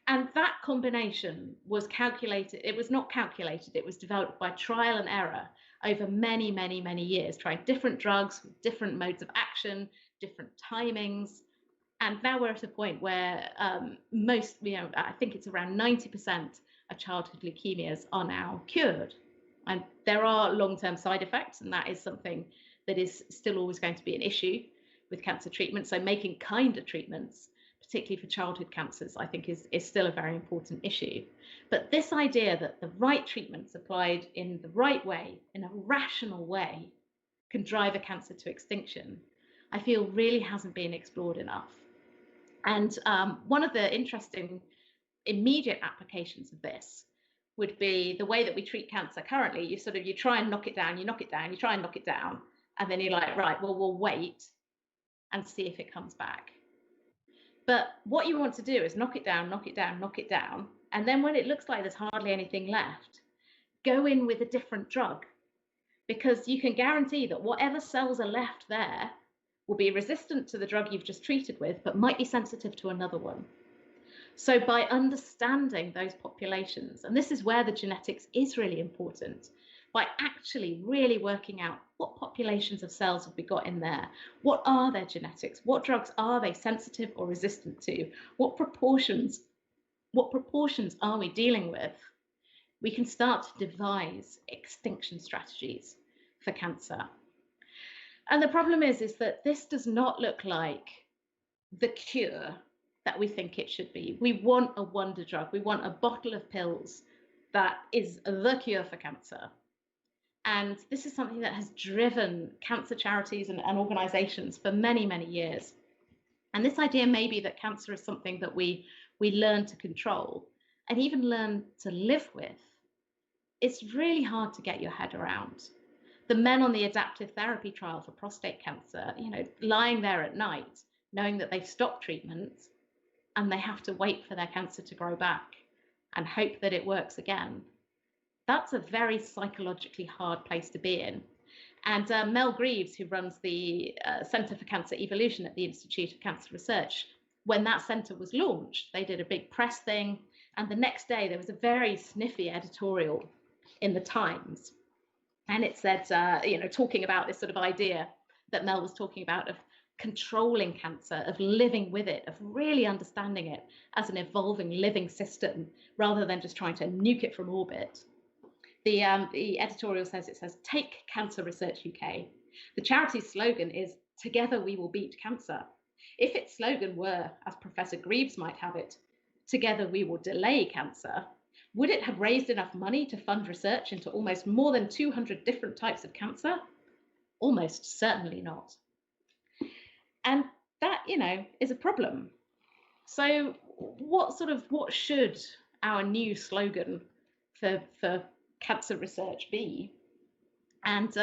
And that combination was calculated. It was not calculated. It was developed by trial and error over many, many, many years, trying different drugs, different modes of action, different timings. And now we're at a point where most, you know, I think it's around 90% of childhood leukemias are now cured. And there are long-term side effects, and that is something that is still always going to be an issue with cancer treatment. So making kinder treatments, particularly for childhood cancers, I think is still a very important issue. But this idea that the right treatments applied in the right way, in a rational way, can drive a cancer to extinction, I feel really hasn't been explored enough. And one of the interesting immediate applications of this would be the way that we treat cancer currently. You try and knock it down, you knock it down, you try and knock it down, and then you're like, right, well, we'll wait and see if it comes back. But what you want to do is knock it down, knock it down, knock it down. And then when it looks like there's hardly anything left, go in with a different drug, because you can guarantee that whatever cells are left there will be resistant to the drug you've just treated with, but might be sensitive to another one. So by understanding those populations, and this is where the genetics is really important, by actually really working out what populations of cells have we got in there, what are their genetics, what drugs are they sensitive or resistant to, what proportions are we dealing with, we can start to devise extinction strategies for cancer. And the problem is that this does not look like the cure that we think it should be. We want a wonder drug. We want a bottle of pills that is the cure for cancer. And this is something that has driven cancer charities and organizations for many, many years. And this idea may be that cancer is something that we learn to control and even learn to live with. It's really hard to get your head around. The men on the adaptive therapy trial for prostate cancer, you know, lying there at night, knowing that they've stopped treatment and they have to wait for their cancer to grow back and hope that it works again. That's a very psychologically hard place to be in. And Mel Greaves, who runs the Centre for Cancer Evolution at the Institute of Cancer Research, when that centre was launched, they did a big press thing. And the next day, there was a very sniffy editorial in the Times. And it said, you know, talking about this sort of idea that Mel was talking about of controlling cancer, of living with it, of really understanding it as an evolving living system, rather than just trying to nuke it from orbit. The editorial says, it says, "Take Cancer Research UK." The charity's slogan is "Together we will beat cancer." If its slogan were, as Professor Greaves might have it, "Together we will delay cancer," would it have raised enough money to fund research into almost more than 200 different types of cancer? Almost certainly not. And that, is a problem. So what should our new slogan for cancer research be? And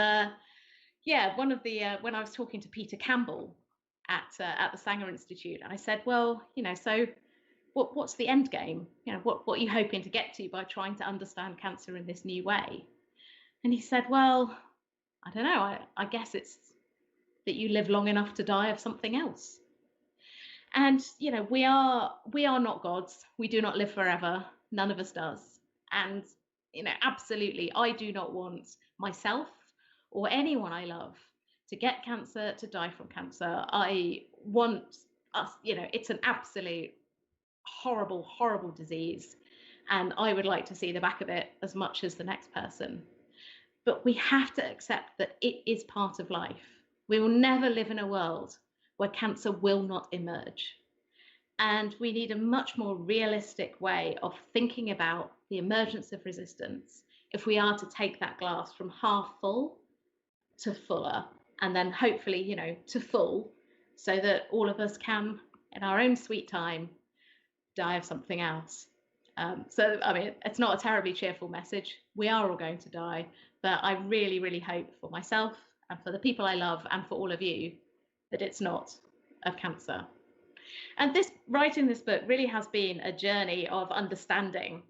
one of the when I was talking to Peter Campbell at the Sanger Institute, I said, well, so what's the end game? What are you hoping to get to by trying to understand cancer in this new way? And he said, well, I don't know. I guess it's that you live long enough to die of something else. And we are not gods. We do not live forever. None of us does. And absolutely, I do not want myself or anyone I love to get cancer, to die from cancer. I want us, it's an absolute horrible, horrible disease. And I would like to see the back of it as much as the next person. But we have to accept that it is part of life. We will never live in a world where cancer will not emerge. And we need a much more realistic way of thinking about the emergence of resistance if we are to take that glass from half full to fuller, and then hopefully, to full, so that all of us can, in our own sweet time, die of something else. So, I mean, it's not a terribly cheerful message. We are all going to die, but I really, really hope for myself and for the people I love and for all of you that it's not of cancer. And writing this book really has been a journey of understanding.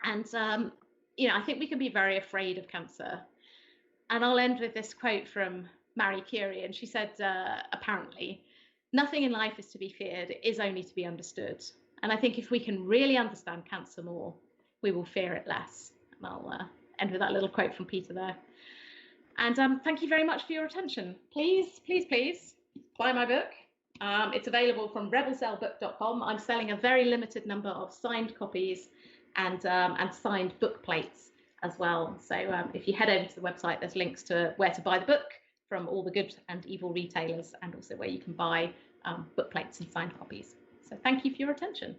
And, I think we can be very afraid of cancer. And I'll end with this quote from Marie Curie. And she said, apparently, "Nothing in life is to be feared, it is only to be understood." And I think if we can really understand cancer more, we will fear it less. And I'll end with that little quote from Peter there. And thank you very much for your attention. Please, please, please buy my book. It's available from rebelcellbook.com. I'm selling a very limited number of signed copies and signed book plates as well. So if you head over to the website, there's links to where to buy the book from all the good and evil retailers, and also where you can buy book plates and signed copies. So thank you for your attention.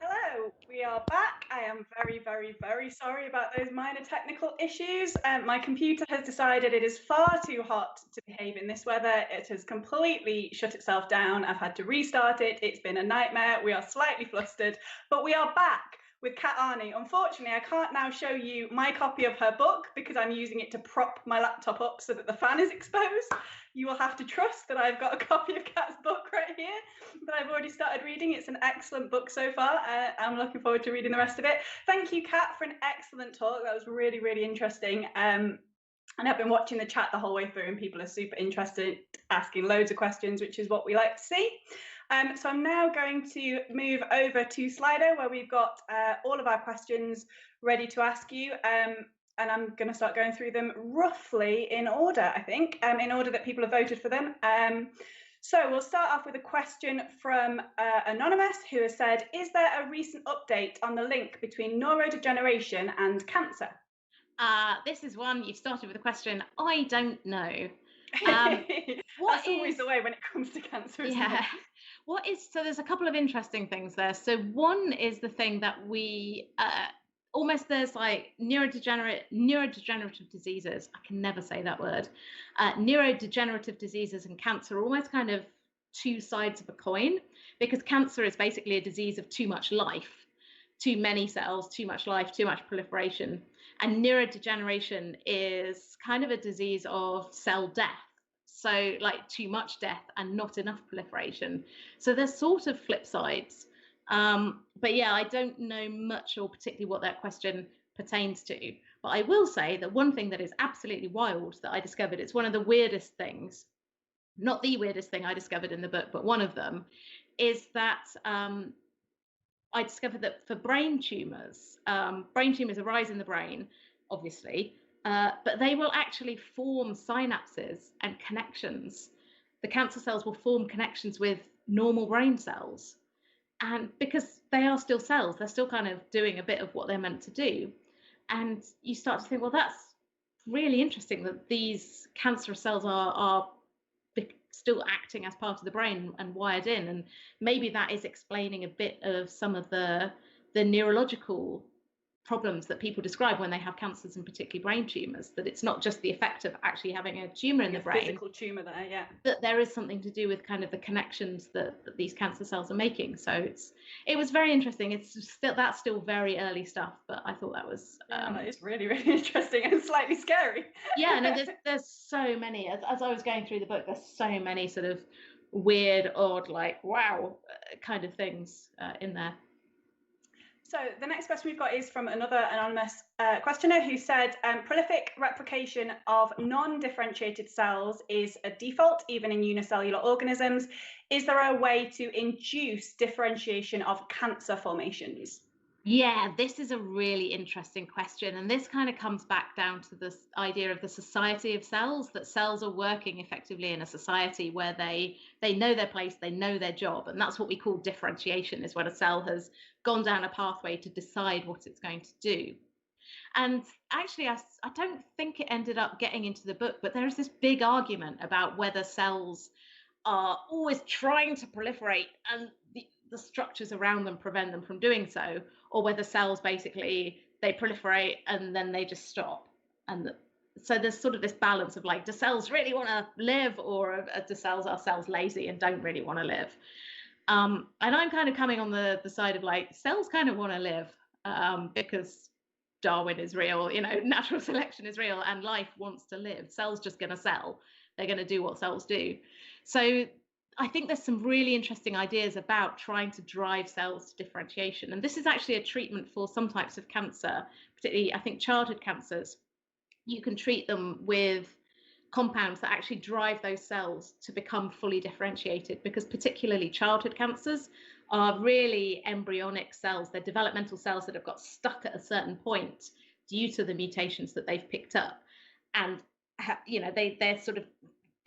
Hello, we are back. I am very, very, very sorry about those minor technical issues. My computer has decided it is far too hot to behave in this weather. It has completely shut itself down. I've had to restart it. It's been a nightmare. We are slightly flustered, but we are back with Kat Arney. Unfortunately, I can't now show you my copy of her book because I'm using it to prop my laptop up so that the fan is exposed. You will have to trust that I've got a copy of Kat's book right here that I've already started reading. It's an excellent book so far. I'm looking forward to reading the rest of it. Thank you, Kat, for an excellent talk. That was really, really interesting. And I've been watching the chat the whole way through, and people are super interested, asking loads of questions, which is what we like to see. So I'm now going to move over to Slido, where we've got all of our questions ready to ask you. And I'm going to start going through them roughly in order, I think, in order that people have voted for them. So we'll start off with a question from Anonymous, who has said, "Is there a recent update on the link between neurodegeneration and cancer?" This is one, you started with a question, I don't know. That's always the way when it comes to cancer, isn't it? So there's a couple of interesting things there. So one is the thing that we there's like neurodegenerative diseases. I can never say that word. Neurodegenerative diseases and cancer are almost kind of two sides of a coin, because cancer is basically a disease of too much life, too many cells, too much life, too much proliferation. And neurodegeneration is kind of a disease of cell death. So like too much death and not enough proliferation. So they're sort of flip sides. But yeah, I don't know much or particularly what that question pertains to. But I will say that one thing that is absolutely wild that I discovered, it's one of the weirdest things, not the weirdest thing I discovered in the book, but one of them, is that I discovered that for brain tumors arise in the brain, obviously, but they will actually form synapses and connections the cancer cells will form connections with normal brain cells. And because they are still cells, they're still kind of doing a bit of what they're meant to do. And you start to think, well, that's really interesting that these cancerous cells are still acting as part of the brain and wired in. And maybe that is explaining a bit of some of the neurological problems that people describe when they have cancers, and particularly brain tumors, that it's not just the effect of actually having a tumor in the brain, physical tumor there, yeah, that there is something to do with kind of the connections that these cancer cells are making. So it was very interesting. That's still very early stuff, but I thought that was that is really, really interesting and slightly scary. Yeah, and there's so many, as I was going through the book, there's so many sort of weird, odd, like wow kind of things in there. So the next question we've got is from another anonymous questioner who said, prolific replication of non-differentiated cells is a default, even in unicellular organisms. Is there a way to induce differentiation of cancer formations? Yeah, this is a really interesting question. And this kind of comes back down to this idea of the society of cells, that cells are working effectively in a society where they know their place, they know their job. And that's what we call differentiation, is when a cell has gone down a pathway to decide what it's going to do. And actually, I don't think it ended up getting into the book, but there is this big argument about whether cells are always trying to proliferate and the structures around them prevent them from doing so, or whether cells basically they proliferate and then they just stop. And so there's sort of this balance of like, do cells really want to live, or are cells lazy and don't really want to live? And I'm kind of coming on the side of like, cells kind of want to live because Darwin is real, natural selection is real, and life wants to live. Cells just going to cell. They're going to do what cells do. So I think there's some really interesting ideas about trying to drive cells to differentiation. And this is actually a treatment for some types of cancer, particularly, I think, childhood cancers. You can treat them with compounds that actually drive those cells to become fully differentiated, because particularly childhood cancers are really embryonic cells. They're developmental cells that have got stuck at a certain point due to the mutations that they've picked up. And,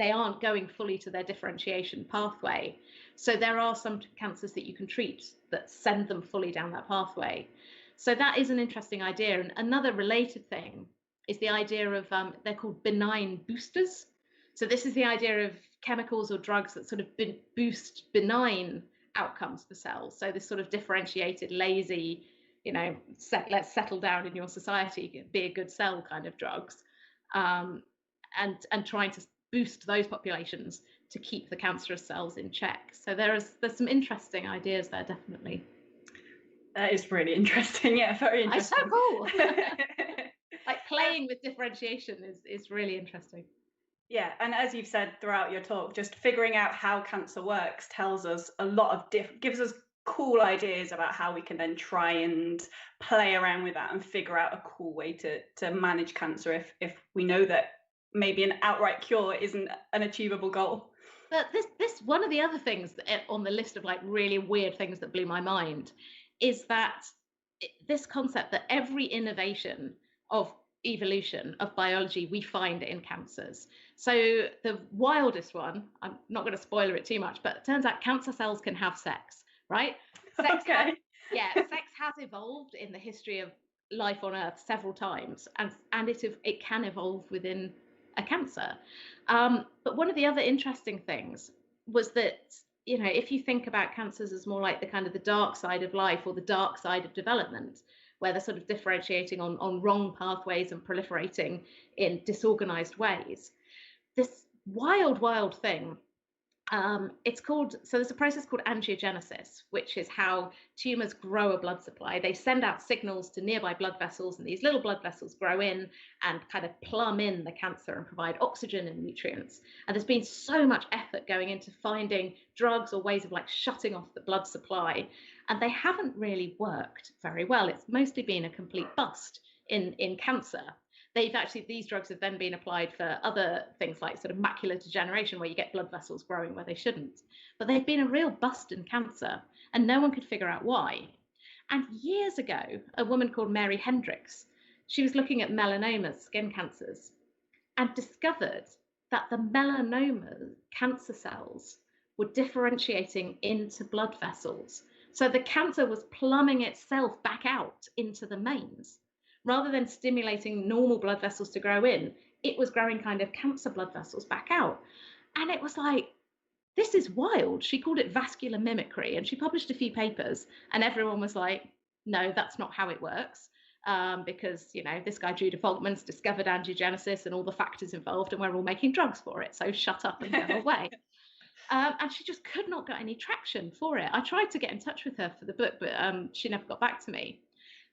they aren't going fully to their differentiation pathway. So there are some cancers that you can treat that send them fully down that pathway. So that is an interesting idea. And another related thing is the idea of, they're called benign boosters. So this is the idea of chemicals or drugs that sort of boost benign outcomes for cells. So this sort of differentiated, lazy, let's settle down in your society, be a good cell kind of drugs, and trying to boost those populations to keep the cancerous cells in check. So there's some interesting ideas there, definitely. That is really interesting. Yeah, very interesting. It's so cool. Like playing with differentiation is really interesting. Yeah, and as you've said throughout your talk, just figuring out how cancer works tells us a lot of gives us cool ideas about how we can then try and play around with that and figure out a cool way to manage cancer if we know that maybe an outright cure isn't an achievable goal. But this one of the other things on the list of like really weird things that blew my mind is that this concept that every innovation of evolution, of biology, we find in cancers. So the wildest one, I'm not going to spoiler it too much, but it turns out cancer cells can have sex, right? Sex okay. Sex has evolved in the history of life on Earth several times, and it can evolve within a cancer. But one of the other interesting things was that, if you think about cancers as more like the kind of the dark side of life or the dark side of development, where they're sort of differentiating on wrong pathways and proliferating in disorganized ways, this wild thing, there's a process called angiogenesis, which is how tumors grow a blood supply. They send out signals to nearby blood vessels, and these little blood vessels grow in and kind of plumb in the cancer and provide oxygen and nutrients. And there's been so much effort going into finding drugs or ways of like shutting off the blood supply, and they haven't really worked very well. It's mostly been a complete bust in cancer. These drugs have then been applied for other things like sort of macular degeneration, where you get blood vessels growing where they shouldn't. But they've been a real bust in cancer, and no one could figure out why. And years ago, a woman called Mary Hendricks, she was looking at melanomas, skin cancers, and discovered that the melanoma cancer cells were differentiating into blood vessels. So the cancer was plumbing itself back out into the mains. Rather than stimulating normal blood vessels to grow in, it was growing kind of cancer blood vessels back out. And it was like, this is wild. She called it vascular mimicry, and she published a few papers, and everyone was like, no, that's not how it works. Because, you know, this guy, Judah Folkman's discovered angiogenesis and all the factors involved, and we're all making drugs for it. So shut up and go away. And she just could not get any traction for it. I tried to get in touch with her for the book, but she never got back to me.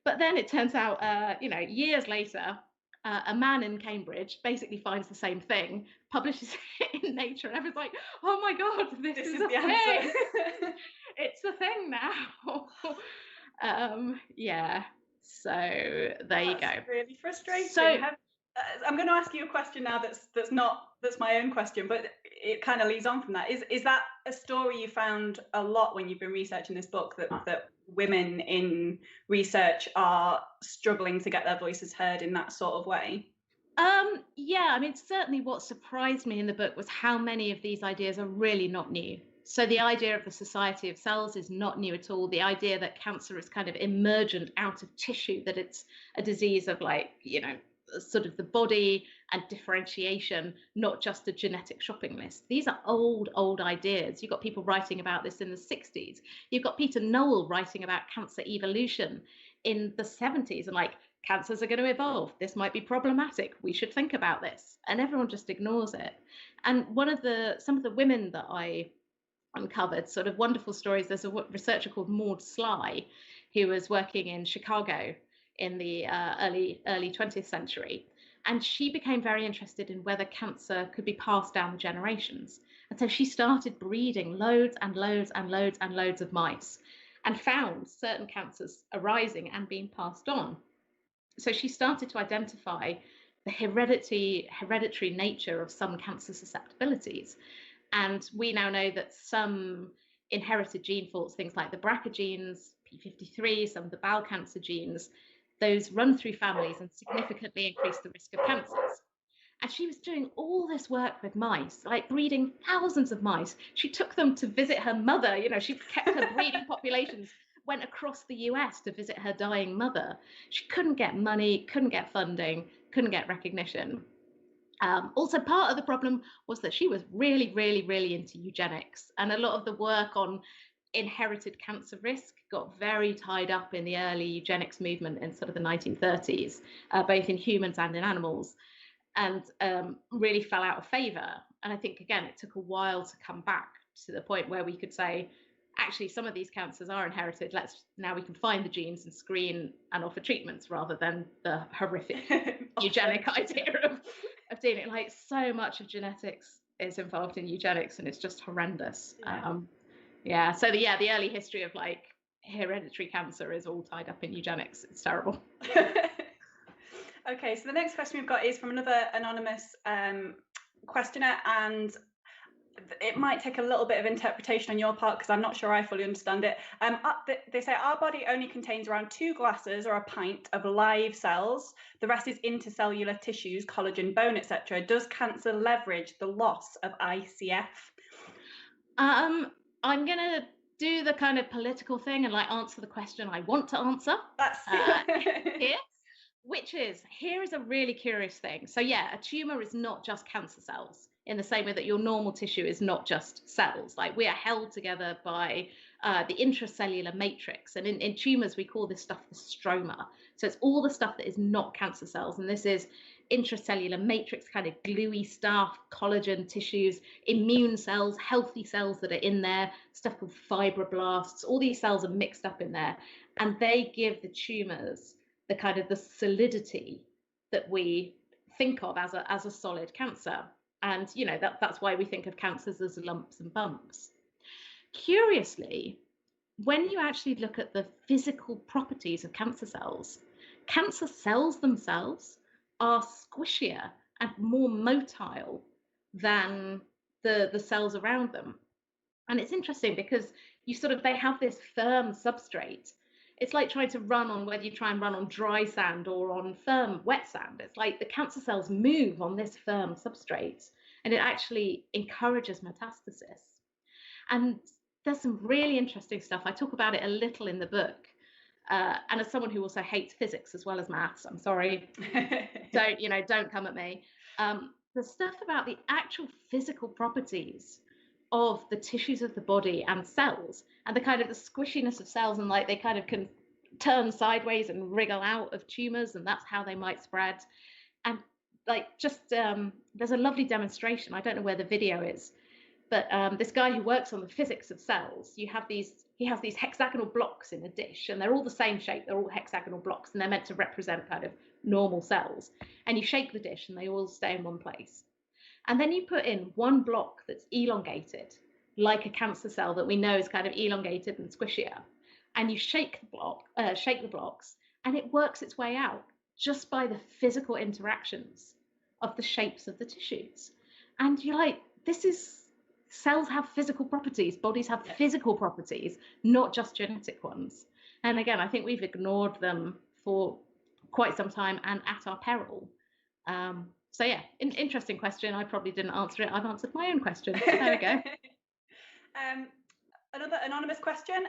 But then it turns out, you know, years later, a man in Cambridge basically finds the same thing, publishes it in Nature, and everyone's like, "Oh my God, this is a the thing! answer. It's a thing now." Yeah. So there you go. Really frustrating. So I'm going to ask you a question now that's my own question, but it kind of leads on from that. Is that a story you found a lot when you've been researching this book, that women in research are struggling to get their voices heard in that sort of way? yeah, I mean, certainly what surprised me in the book was how many of these ideas are really not new. So the idea of the society of cells is not new at all. The idea that cancer is kind of emergent out of tissue, that it's a disease of, like, you know, sort of the body and differentiation, not just a genetic shopping list. These are old ideas. You've got people writing about this in the 60s. You've got Peter Noel writing about cancer evolution in the 70s, and like, cancers are going to evolve. This might be problematic. We should think about this. And everyone just ignores it. And some of the women that I uncovered sort of wonderful stories. There's a researcher called Maud Sly, who was working in Chicago in the early 20th century. And she became very interested in whether cancer could be passed down the generations. And so she started breeding loads and loads and loads and loads of mice, and found certain cancers arising and being passed on. So she started to identify the hereditary nature of some cancer susceptibilities. And we now know that some inherited gene faults, things like the BRCA genes, P53, some of the bowel cancer genes, those run through families and significantly increase the risk of cancers. And she was doing all this work with mice, like breeding thousands of mice. She took them to visit her mother. You know, she kept her breeding populations, went across the US to visit her dying mother. She couldn't get money, couldn't get funding, couldn't get recognition. Also, part of the problem was that she was really, really, really into eugenics, and a lot of the work on inherited cancer risk got very tied up in the early eugenics movement in sort of the 1930s, both in humans and in animals, and really fell out of favor. And I think, again, it took a while to come back to the point where we could say, actually, some of these cancers are inherited. Now we can find the genes and screen and offer treatments, rather than the horrific eugenic idea of doing it. Like, so much of genetics is involved in eugenics, and it's just horrendous. Yeah. So the early history of, like, hereditary cancer is all tied up in eugenics. It's terrible. Okay, so the next question we've got is from another anonymous questioner, and it might take a little bit of interpretation on your part, because I'm not sure I fully understand it. They say our body only contains around 2 glasses or a pint of live cells. The rest is intercellular tissues, collagen, bone, etc. Does cancer leverage the loss of ICF? I'm going to do the kind of political thing and, like, answer the question I want to answer. That's here. Which is, here is a really curious thing. So yeah, a tumor is not just cancer cells, in the same way that your normal tissue is not just cells. Like, we are held together by the intracellular matrix. And in tumors, we call this stuff the stroma. So it's all the stuff that is not cancer cells. And this is intracellular matrix, kind of gluey stuff, collagen tissues, immune cells, healthy cells that are in there, stuff called fibroblasts. All these cells are mixed up in there, and they give the tumors the kind of the solidity that we think of as a solid cancer. And, you know, that's why we think of cancers as lumps and bumps. Curiously, when you actually look at the physical properties of cancer cells themselves are squishier and more motile than the cells around them. And it's interesting because they have this firm substrate. It's like trying to run on, whether you try and run on dry sand or on firm wet sand. It's like the cancer cells move on this firm substrate. and it actually encourages metastasis. And there's some really interesting stuff. I talk about it a little in the book. And as someone who also hates physics as well as maths, I'm sorry, don't come at me. The stuff about the actual physical properties of the tissues of the body and cells, and the kind of the squishiness of cells, and like they kind of can turn sideways and wriggle out of tumors, and that's how they might spread. And like just there's a lovely demonstration. I don't know where the video is, but this guy who works on the physics of cells, he has these hexagonal blocks in a dish, and they're all the same shape. They're all hexagonal blocks, and they're meant to represent kind of normal cells. And you shake the dish, and they all stay in one place. And then you put in one block that's elongated, like a cancer cell that we know is kind of elongated and squishier. And you shake the blocks, and it works its way out just by the physical interactions of the shapes of the tissues. And you're like, cells have physical properties, bodies have physical properties, not just genetic ones. And again, I think we've ignored them for quite some time and at our peril. So yeah, interesting question. I probably didn't answer it. I've answered my own question. There we go. Another anonymous question.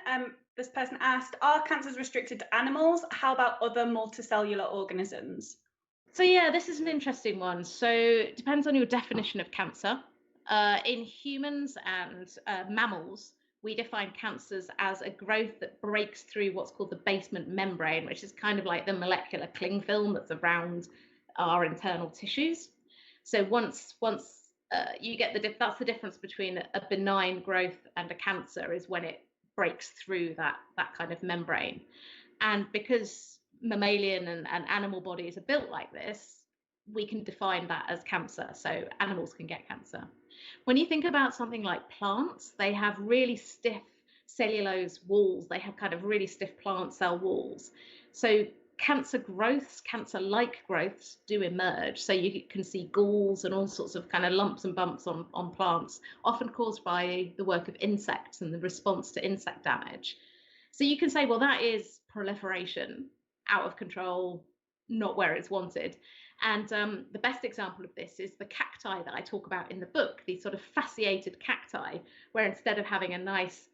This person asked, are cancers restricted to animals? How about other multicellular organisms? So yeah, this is an interesting one. So it depends on your definition of cancer. In humans and mammals, we define cancers as a growth that breaks through what's called the basement membrane, which is kind of like the molecular cling film that's around our internal tissues. So once you get that's the difference between a benign growth and a cancer, is when it breaks through that kind of membrane. And because mammalian and animal bodies are built like this, we can define that as cancer. So animals can get cancer. When you think about something like plants, they have really stiff cellulose walls. They have kind of really stiff plant cell walls. So cancer-like growths do emerge. So you can see galls and all sorts of kind of lumps and bumps on plants, often caused by the work of insects and the response to insect damage. So you can say, well, that is proliferation, out of control, not where it's wanted. And the best example of this is the cacti that I talk about in the book, these sort of fasciated cacti, where instead of having a nice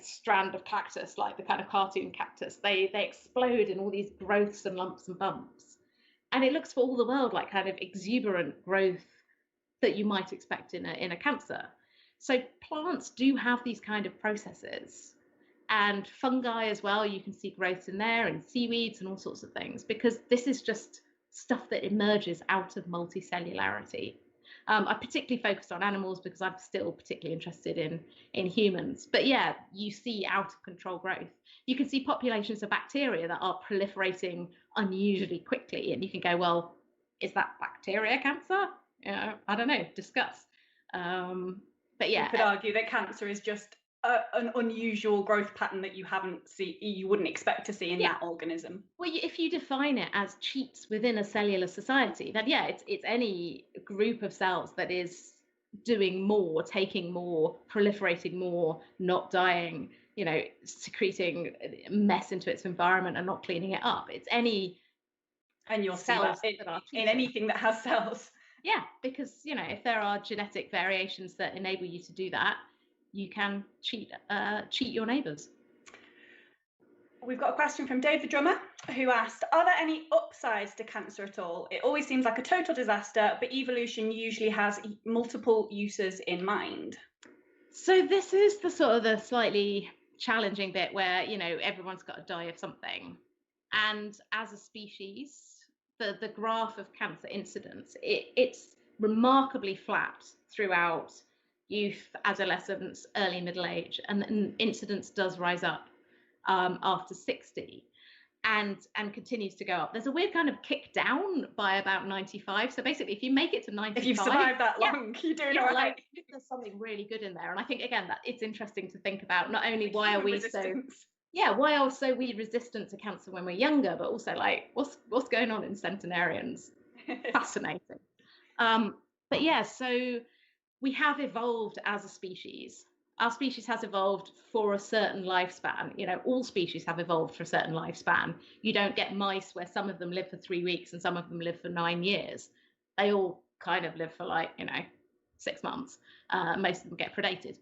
strand of cactus like the kind of cartoon cactus, they explode in all these growths and lumps and bumps. And it looks for all the world like kind of exuberant growth that you might expect in a cancer. So plants do have these kind of processes, and fungi as well. You can see growths in there, and seaweeds and all sorts of things, because this is just stuff that emerges out of multicellularity. I particularly focused on animals because I'm still particularly interested in humans. But yeah, you see out of control growth. You can see populations of bacteria that are proliferating unusually quickly, and you can go, well, is that bacteria cancer? I don't know, discuss. But yeah, you could argue that cancer is just an unusual growth pattern that you wouldn't expect to see in that organism. Well, if you define it as cheats within a cellular society, then yeah, it's any group of cells that is doing more, taking more, proliferating more, not dying, secreting mess into its environment and not cleaning it up. It's any and you'll see that in anything that has cells. Yeah, because if there are genetic variations that enable you to do that, you can cheat your neighbours. We've got a question from David Drummer, who asked, are there any upsides to cancer at all? It always seems like a total disaster, but evolution usually has multiple uses in mind. So this is the sort of the slightly challenging bit where, everyone's got to die of something. And as a species, the graph of cancer incidence, it's remarkably flat throughout youth, adolescence, early middle age, and then incidence does rise up after 60 and continues to go up. There's a weird kind of kick down by about 95. So basically, if you make it to 95, if you've survived that long, you're doing all right. Like, there's something really good in there. And I think, again, that it's interesting to think about not only why are we resistant to cancer when we're younger, but also like what's going on in centenarians. Fascinating. But yeah, so we have evolved as a species. Our species has evolved for a certain lifespan. All species have evolved for a certain lifespan. You don't get mice where some of them live for 3 weeks and some of them live for 9 years. They all kind of live for 6 months. Most of them get predated.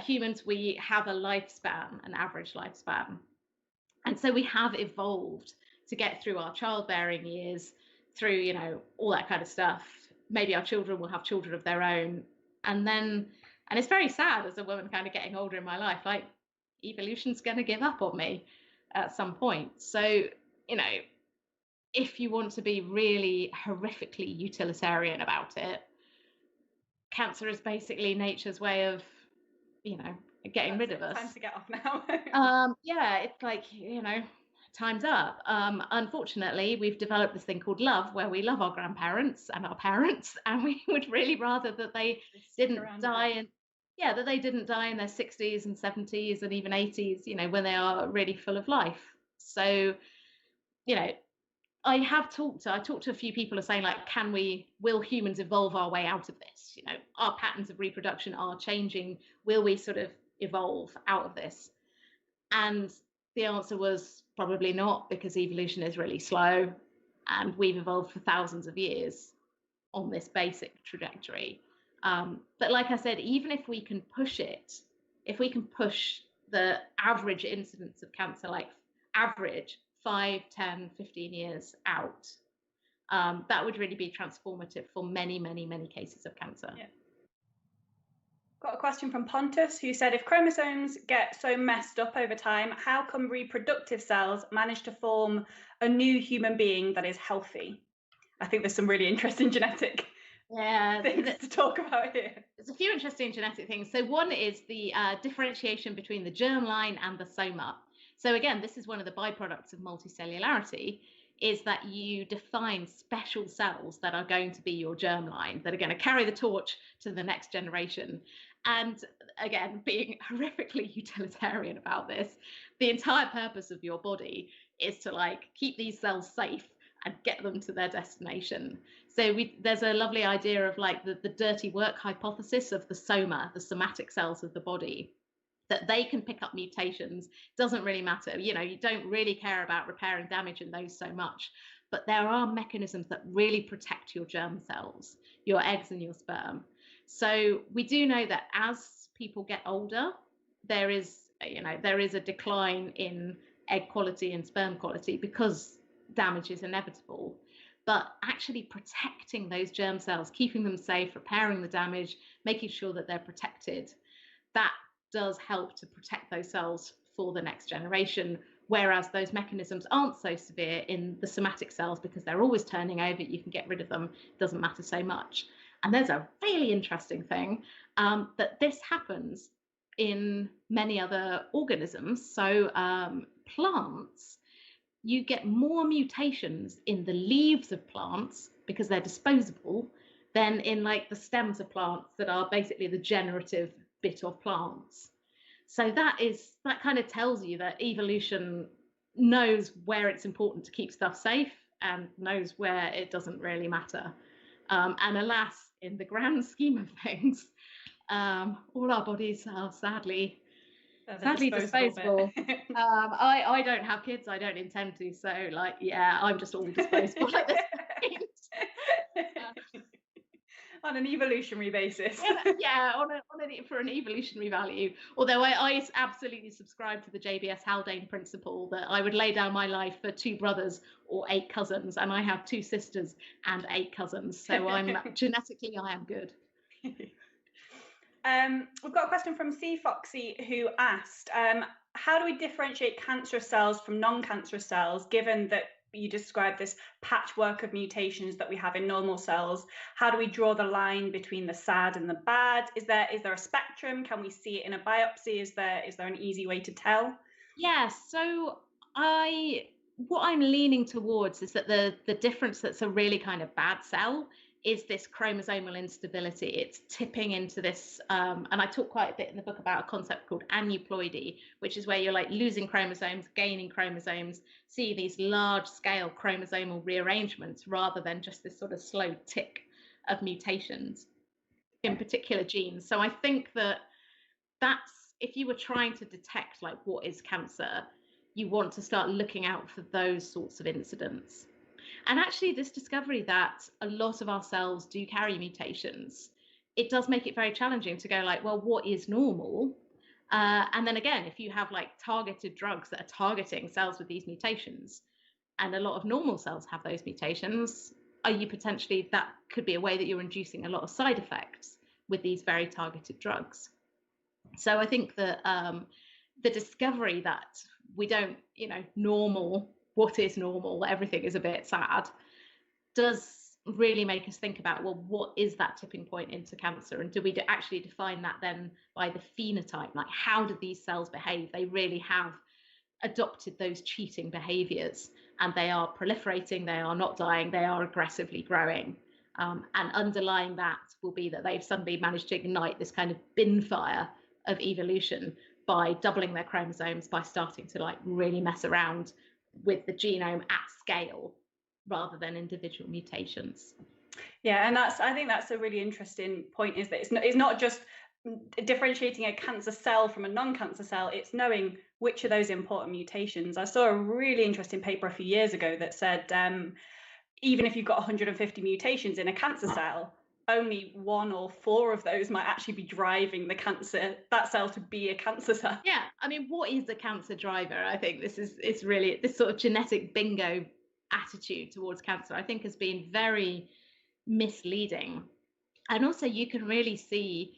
Humans, we have a lifespan, an average lifespan. And so we have evolved to get through our childbearing years, through, you know, all that kind of stuff. Maybe our children will have children of their own. And it's very sad as a woman kind of getting older in my life, like evolution's going to give up on me at some point. So, you know, if you want to be really horrifically utilitarian about it, cancer is basically nature's way of, you know, getting rid of us. Time to get off now. Yeah, it's like, you know, time's up. Unfortunately, we've developed this thing called love, where we love our grandparents and our parents, and we would really rather that they didn't die that they didn't die in their 60s and 70s and even 80s, you know, when they are really full of life. So, you know, I talked to a few people who are saying, like, will humans evolve our way out of this? You know, our patterns of reproduction are changing. Will we sort of evolve out of this? And the answer was probably not, because evolution is really slow and we've evolved for thousands of years on this basic trajectory. But like I said, even if we can push it, if we can push the average incidence of cancer, like average 5, 10, 15 years out, that would really be transformative for many, many, many cases of cancer. Yeah. Got a question from Pontus, who said, if chromosomes get so messed up over time, how come reproductive cells manage to form a new human being that is healthy? I think there's some really interesting genetic things to talk about here. There's a few interesting genetic things. So one is the differentiation between the germline and the soma. So again, this is one of the byproducts of multicellularity, is that you define special cells that are going to be your germline, that are going to carry the torch to the next generation. And again, being horrifically utilitarian about this, the entire purpose of your body is to, like, keep these cells safe and get them to their destination. So there's a lovely idea of, like, the dirty work hypothesis of the soma, the somatic cells of the body, that they can pick up mutations. Doesn't really matter, you know, you don't really care about repairing damage in those so much, but there are mechanisms that really protect your germ cells, your eggs and your sperm. So we do know that as people get older, there is a decline in egg quality and sperm quality because damage is inevitable. But actually protecting those germ cells, keeping them safe, repairing the damage, making sure that they're protected, that does help to protect those cells for the next generation, whereas those mechanisms aren't so severe in the somatic cells because they're always turning over. You can get rid of them, it doesn't matter so much. And there's a really interesting thing, that this happens in many other organisms. So plants, you get more mutations in the leaves of plants because they're disposable than in, like, the stems of plants that are basically the generative bit of plants. So that kind of tells you that evolution knows where it's important to keep stuff safe and knows where it doesn't really matter. And alas, in the grand scheme of things, all our bodies are sadly disposable. I don't have kids, I don't intend to, so, like, yeah, I'm just all disposable at this point. On an evolutionary basis. Yeah, for an evolutionary value. Although I absolutely subscribe to the JBS Haldane principle that I would lay down my life for 2 brothers or 8 cousins, and I have 2 sisters and 8 cousins, so I'm genetically I am good. We've got a question from C Foxy, who asked, how do we differentiate cancerous cells from non-cancerous cells, given that you described this patchwork of mutations that we have in normal cells? How do we draw the line between the sad and the bad? Is there a spectrum? Can we see it in a biopsy? Is there an easy way to tell? Yeah, so what I'm leaning towards is that the difference that's a really kind of bad cell is this chromosomal instability. It's tipping into this, and I talk quite a bit in the book about a concept called aneuploidy, which is where you're, like, losing chromosomes, gaining chromosomes, see these large-scale chromosomal rearrangements rather than just this sort of slow tick of mutations in particular genes. So I think that's, if you were trying to detect, like, what is cancer, you want to start looking out for those sorts of incidents. And actually, this discovery that a lot of our cells do carry mutations it does make it very challenging to go like, well, what is normal? And then again, if you have like targeted drugs that are targeting cells with these mutations, and a lot of normal cells have those mutations, are you potentially, that could be a way that you're inducing a lot of side effects with these very targeted drugs. So I think that the discovery that we don't, normal, what is normal, everything is a bit sad, does really make us think about, well, what is that tipping point into cancer? And do we actually define that then by the phenotype? Like, how do these cells behave? They really have adopted those cheating behaviors, and they are proliferating, they are not dying, they are aggressively growing. And underlying that will be that they've suddenly managed to ignite this kind of bin fire of evolution by doubling their chromosomes, by starting to like really mess around with the genome at scale rather than individual mutations. Yeah, and I think that's a really interesting point, is that it's not just differentiating a cancer cell from a non-cancer cell, it's knowing which of those important mutations. I saw a really interesting paper a few years ago that said even if you've got 150 mutations in a cancer cell, only 1 or 4 of those might actually be driving that cell to be a cancer cell. Yeah, I mean, what is the cancer driver? I think it's really this sort of genetic bingo attitude towards cancer, I think, has been very misleading. And also you can really see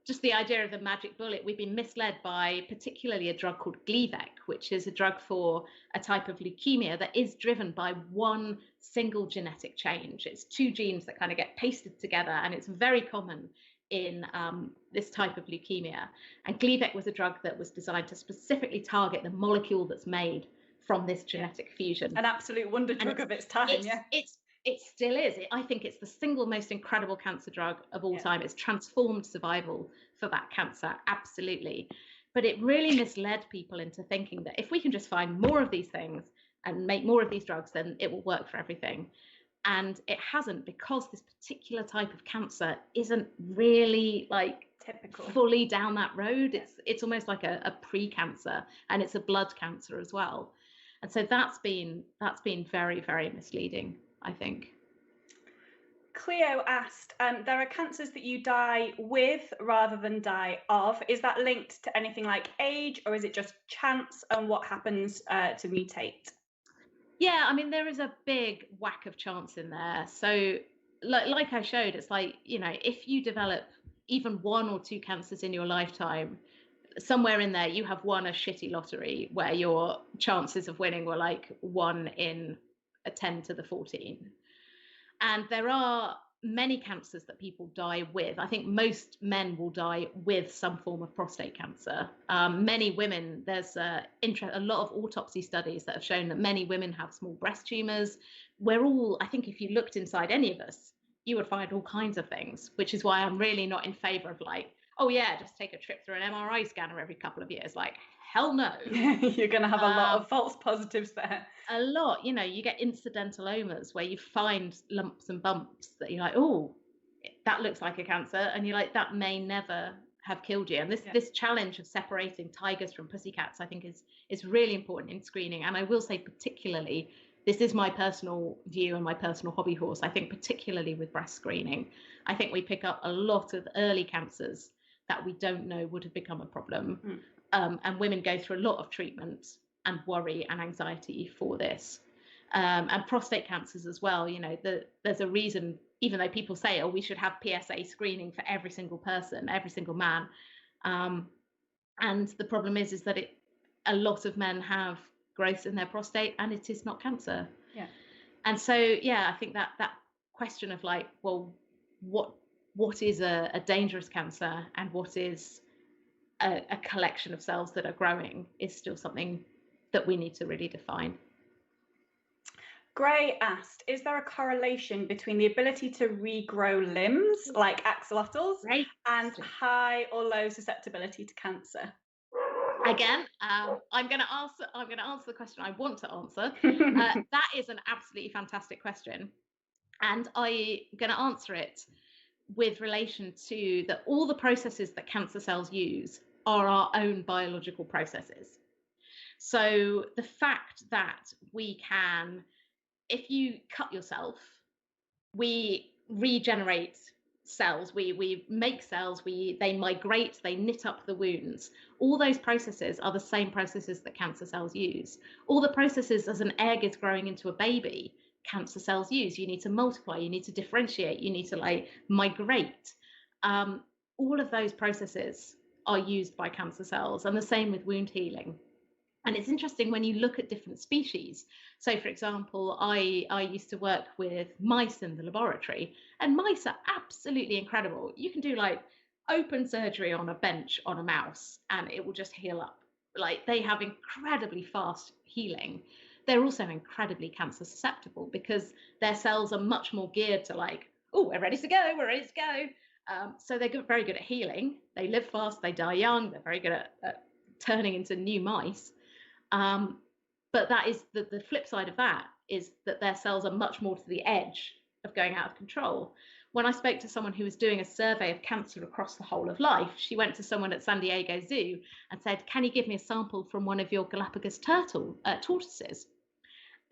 just the idea of the magic bullet. We've been misled by particularly a drug called Gleevec, which is a drug for a type of leukemia that is driven by one single genetic change. It's 2 genes that kind of get pasted together, and it's very common in this type of leukemia. And Gleevec was a drug that was designed to specifically target the molecule that's made from this genetic fusion. An absolute wonder drug of its time. It still is. I think it's the single most incredible cancer drug of all time. It's transformed survival for that cancer, absolutely. But it really misled people into thinking that if we can just find more of these things and make more of these drugs, then it will work for everything. And it hasn't, because this particular type of cancer isn't really like typical fully down that road. It's almost like a pre-cancer, and it's a blood cancer as well. And so that's been very, very misleading, I think. Cleo asked, there are cancers that you die with rather than die of. Is that linked to anything like age, or is it just chance, and what happens to mutate? Yeah, I mean, there is a big whack of chance in there. So like I showed, it's like, if you develop even 1 or 2 cancers in your lifetime, somewhere in there you have won a shitty lottery where your chances of winning were like 1 in a 10 to the 14. And there are many cancers that people die with. I think most men will die with some form of prostate cancer. Many women, there's a lot of autopsy studies that have shown that many women have small breast tumors. I think if you looked inside any of us, you would find all kinds of things, which is why I'm really not in favor of like, oh yeah, just take a trip through an MRI scanner every couple of years. Like, hell no. You're going to have a lot of false positives there. A lot. You get incidentalomas where you find lumps and bumps that you're like, oh, that looks like a cancer. And you're like, that may never have killed you. And this challenge of separating tigers from pussycats, I think, is really important in screening. And I will say particularly, this is my personal view and my personal hobby horse, I think particularly with breast screening, I think we pick up a lot of early cancers that we don't know would have become a problem. And women go through a lot of treatment and worry and anxiety for this. And prostate cancers as well, there's a reason, even though people say, oh, we should have PSA screening for every single person, every single man. And the problem is that a lot of men have growths in their prostate and it is not cancer. Yeah. And so, I think that question of like, well, what is a dangerous cancer and what is a collection of cells that are growing is still something that we need to really define. Gray asked, is there a correlation between the ability to regrow limbs, like axolotls, and high or low susceptibility to cancer? Again, I'm going to answer the question I want to answer. That is an absolutely fantastic question, and I'm going to answer it with relation to that all the processes that cancer cells use are our own biological processes. So the fact that we can, if you cut yourself, we regenerate cells, we make cells, they migrate, they knit up the wounds. All those processes are the same processes that cancer cells use. All the processes as an egg is growing into a baby, cancer cells use. You need to multiply, you need to differentiate, you need to like migrate. All of those processes are used by cancer cells, and the same with wound healing. And it's interesting when you look at different species. So, for example, I used to work with mice in the laboratory, and mice are absolutely incredible. You can do like open surgery on a bench on a mouse, and it will just heal up. Like, they have incredibly fast healing. They're also incredibly cancer susceptible because their cells are much more geared to like, oh, we're ready to go, we're ready to go. So they're very good at healing. They live fast, they die young. They're very good at turning into new mice. But that is the flip side of that, is that their cells are much more to the edge of going out of control. When I spoke to someone who was doing a survey of cancer across the whole of life, she went to someone at San Diego Zoo and said, can you give me a sample from one of your Galapagos tortoises?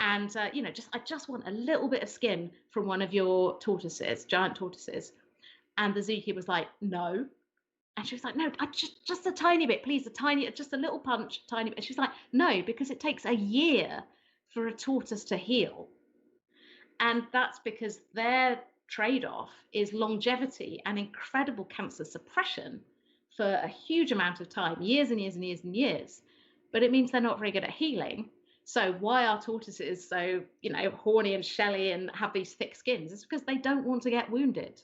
And, I just want a little bit of skin from one of your tortoises, giant tortoises. And the zookeeper was like, no. And she was like, no, just a tiny bit, please, just a little punch, tiny bit. And she's like, no, because it takes a year for a tortoise to heal. And that's because their trade-off is longevity and incredible cancer suppression for a huge amount of time, years and years and years and years. But it means they're not very good at healing. So why are tortoises so, horny and shelly and have these thick skins? It's because they don't want to get wounded.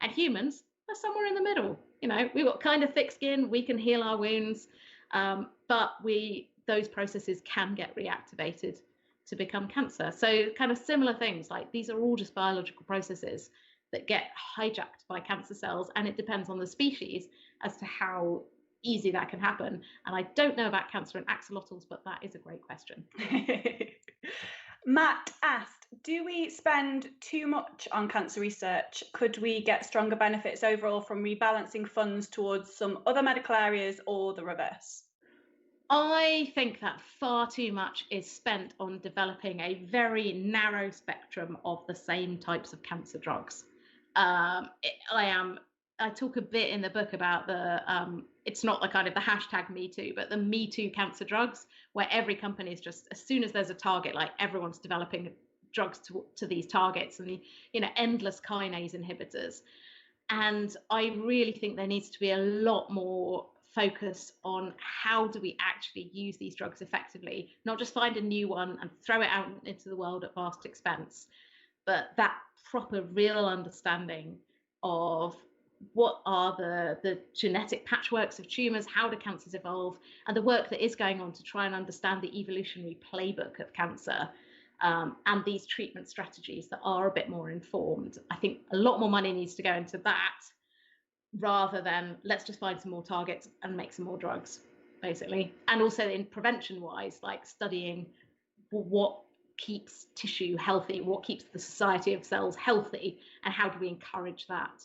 And humans are somewhere in the middle. We've got kind of thick skin, we can heal our wounds, but those processes can get reactivated to become cancer. So kind of similar things, like these are all just biological processes that get hijacked by cancer cells, and it depends on the species as to how easy that can happen. And I don't know about cancer in axolotls, but that is a great question. Matt asked, do we spend too much on cancer research? Could we get stronger benefits overall from rebalancing funds towards some other medical areas, or the reverse? I think that far too much is spent on developing a very narrow spectrum of the same types of cancer drugs. I talk a bit in the book about it's not the kind of the hashtag Me Too, but the Me Too cancer drugs, where every company is just, as soon as there's a target, like everyone's developing drugs to these targets, and endless kinase inhibitors. And I really think there needs to be a lot more focus on how do we actually use these drugs effectively, not just find a new one and throw it out into the world at vast expense, but that proper real understanding of what are the genetic patchworks of tumors, how do cancers evolve, and the work that is going on to try and understand the evolutionary playbook of cancer, and these treatment strategies that are a bit more informed. I think a lot more money needs to go into that, rather than let's just find some more targets and make some more drugs, basically. And also in prevention wise, like studying what keeps tissue healthy, what keeps the society of cells healthy, and how do we encourage that.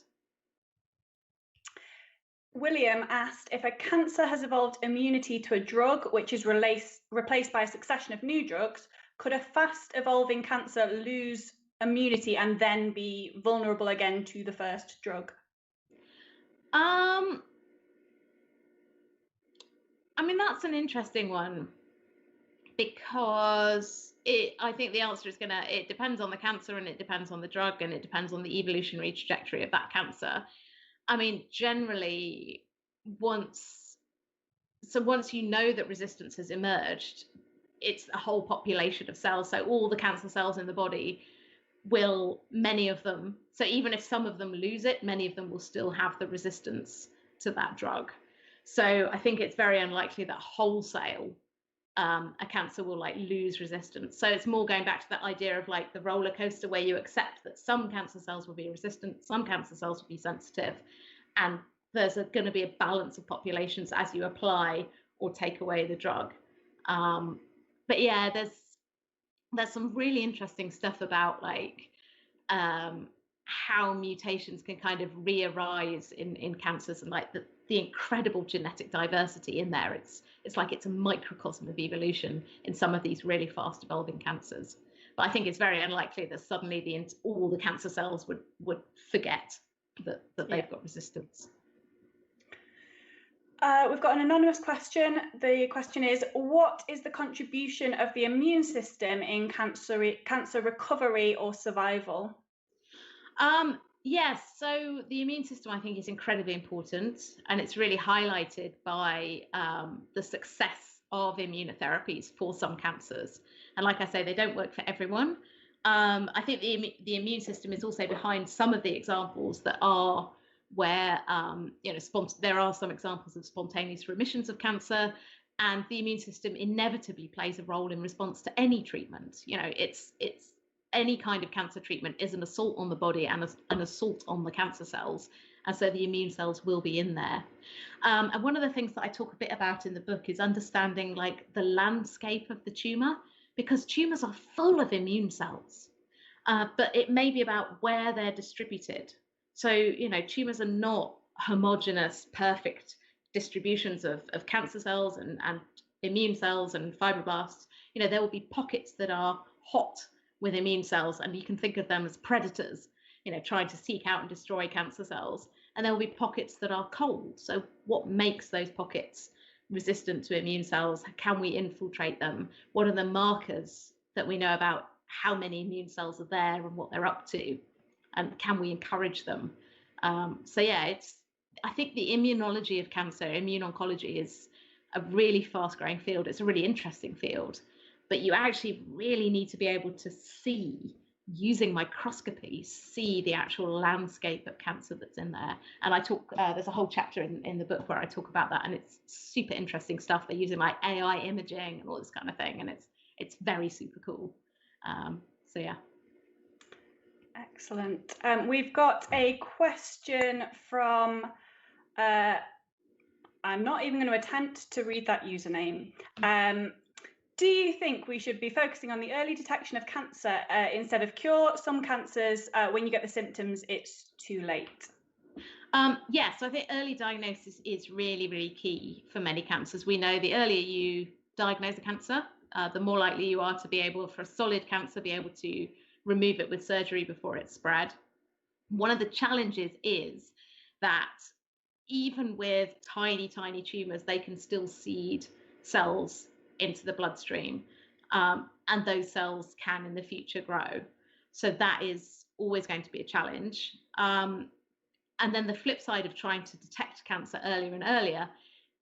William asked, if a cancer has evolved immunity to a drug which is replaced by a succession of new drugs, could a fast evolving cancer lose immunity and then be vulnerable again to the first drug? That's an interesting one, because I think the answer is it depends on the cancer, and it depends on the drug, and it depends on the evolutionary trajectory of that cancer. Generally, once you know that resistance has emerged, it's a whole population of cells. So all the cancer cells in the body many of them, so even if some of them lose it, many of them will still have the resistance to that drug. So I think it's very unlikely that wholesale a cancer will lose resistance. So it's more going back to that idea of the roller coaster, where you accept that some cancer cells will be resistant, some cancer cells will be sensitive, and there's going to be a balance of populations as you apply or take away the drug. But yeah, there's some really interesting stuff about how mutations can kind of re-arise in cancers, and the incredible genetic diversity in there. It's like it's a microcosm of evolution in some of these really fast evolving cancers. But I think it's very unlikely that suddenly all the cancer cells would forget that they've got resistance. We've got an anonymous question. The question is, what is the contribution of the immune system in cancer recovery or survival? Yes, so the immune system, I think, is incredibly important, and it's really highlighted by the success of immunotherapies for some cancers. And like I say, they don't work for everyone. I think the immune system is also behind some of the examples that are where there are some examples of spontaneous remissions of cancer, and the immune system inevitably plays a role in response to any treatment. It's any kind of cancer treatment is an assault on the body and an assault on the cancer cells. And so the immune cells will be in there. And one of the things that I talk a bit about in the book is understanding like the landscape of the tumor, because tumors are full of immune cells, but it may be about where they're distributed. So, tumors are not homogeneous, perfect distributions of cancer cells and immune cells and fibroblasts. There will be pockets that are hot with immune cells, and you can think of them as predators, trying to seek out and destroy cancer cells. And there will be pockets that are cold. So what makes those pockets resistant to immune cells? Can we infiltrate them? What are the markers that we know about how many immune cells are there and what they're up to? And can we encourage them? I think the immunology of cancer, immune oncology, is a really fast-growing field. It's a really interesting field. But you actually really need to be able to see, using microscopy, see the actual landscape of cancer that's in there. And I talk, there's a whole chapter in the book where I talk about that, and it's super interesting stuff. They're using like AI imaging and all this kind of thing, and it's very super cool. So yeah. Excellent. We've got a question from, I'm not even going to attempt to read that username. Do you think we should be focusing on the early detection of cancer instead of cure? Some cancers, when you get the symptoms, it's too late. Yes, I think early diagnosis is really, really key for many cancers. We know the earlier you diagnose a cancer, the more likely you are to be able, for a solid cancer, be able to remove it with surgery before it's spread. One of the challenges is that even with tiny, tiny tumors, they can still seed cells into the bloodstream, and those cells can in the future grow. So that is always going to be a challenge. And then the flip side of trying to detect cancer earlier and earlier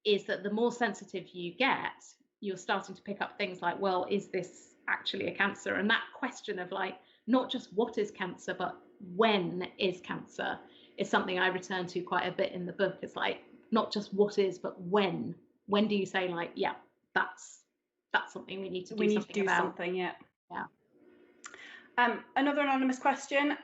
is that the more sensitive you get, you're starting to pick up things like, well, is this actually a cancer? And that question of like, not just what is cancer, but when is cancer, is something I return to quite a bit in the book. It's like, not just what is, but when. When do you say like, yeah, that's something we need to do something about? Yeah. Another anonymous question.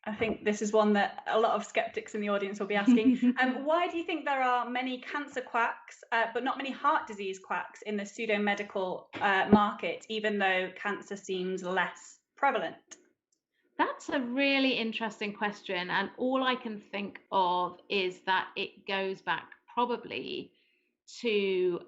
I think this is one that a lot of skeptics in the audience will be asking. Why do you think there are many cancer quacks, but not many heart disease quacks in the pseudo-medical market, even though cancer seems less prevalent? That's a really interesting question. And all I can think of is that it goes back probably to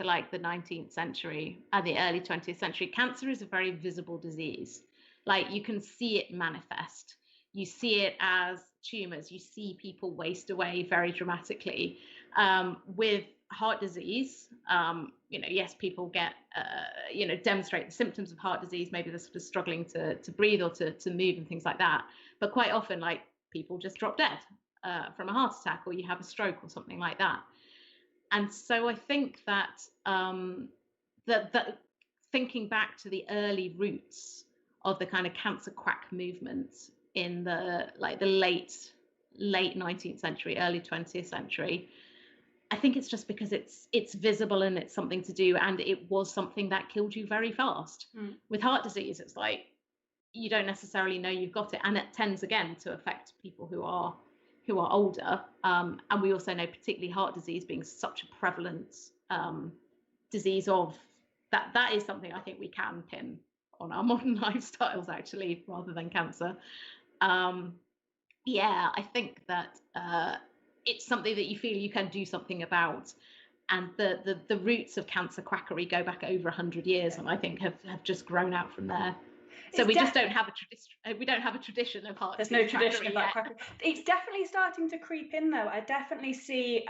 like the 19th century and the early 20th century. Cancer is a very visible disease. Like you can see it manifest. You see it as tumors. You see people waste away very dramatically. With heart disease, yes, people get, demonstrate the symptoms of heart disease. Maybe they're sort of struggling to breathe or to move and things like that. But quite often, like people just drop dead from a heart attack, or you have a stroke or something like that. And so I think that that thinking back to the early roots of the kind of cancer quack movement in the late 19th century, early 20th century, I think it's just because it's visible and it's something to do, and it was something that killed you very fast. With heart disease, it's like you don't necessarily know you've got it, and it tends again to affect people who are older, and we also know particularly heart disease being such a prevalent disease of that is something I think we can pin on our modern lifestyles actually, rather than cancer. I think that it's something that you feel you can do something about, and the roots of cancer quackery go back over 100 years, and I think have just grown out from there. So we just don't have a tradition. We don't have a tradition of heart. There's no tradition of that. It's definitely starting to creep in, though. I definitely see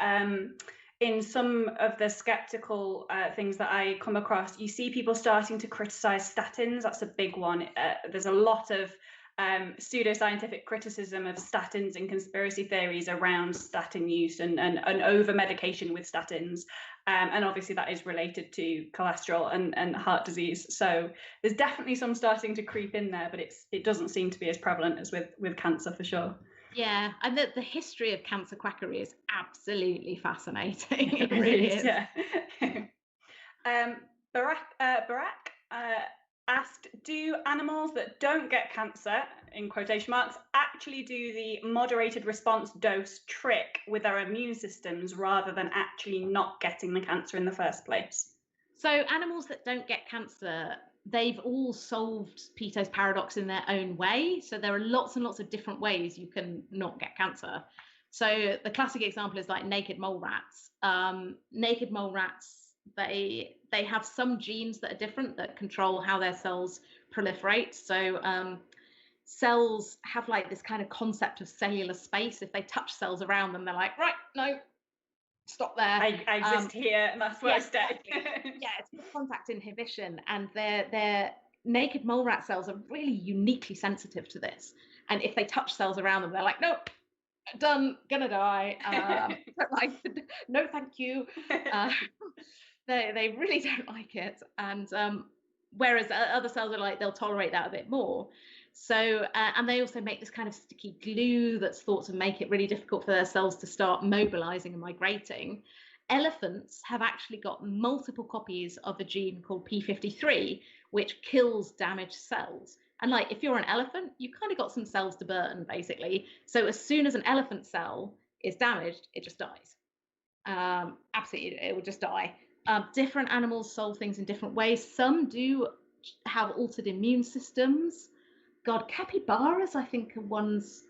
in some of the skeptical things that I come across, you see people starting to criticize statins. That's a big one. There's a lot of pseudoscientific criticism of statins and conspiracy theories around statin use and over medication with statins. And obviously that is related to cholesterol and heart disease. So there's definitely some starting to creep in there, but it doesn't seem to be as prevalent as with cancer, for sure. Yeah, and the history of cancer quackery is absolutely fascinating. It really is. Yeah. Barack asked, do animals that don't get cancer, in quotation marks, actually do the moderated response dose trick with their immune systems rather than actually not getting the cancer in the first place? So animals that don't get cancer, they've all solved Peto's paradox in their own way. So there are lots and lots of different ways you can not get cancer. So the classic example is like naked mole rats. Naked mole rats, they have some genes that are different that control how their cells proliferate. So cells have like this kind of concept of cellular space. If they touch cells around them, they're like, right, no, stop there. I exist here, and that's where I stay. Exactly. Yeah, it's contact inhibition, and their naked mole rat cells are really uniquely sensitive to this. And if they touch cells around them, they're like, nope, done, gonna die. Like, no, thank you. They really don't like it, and whereas other cells are like, they'll tolerate that a bit more. So and they also make this kind of sticky glue that's thought to make it really difficult for their cells to start mobilizing and migrating. Elephants have actually got multiple copies of a gene called p53, which kills damaged cells. And like, if you're an elephant, you kind of got some cells to burn, basically. So as soon as an elephant cell is damaged, it just dies. Absolutely, it will just die. Different animals solve things in different ways. Some do have altered immune systems. God, capybaras, I think, are ones.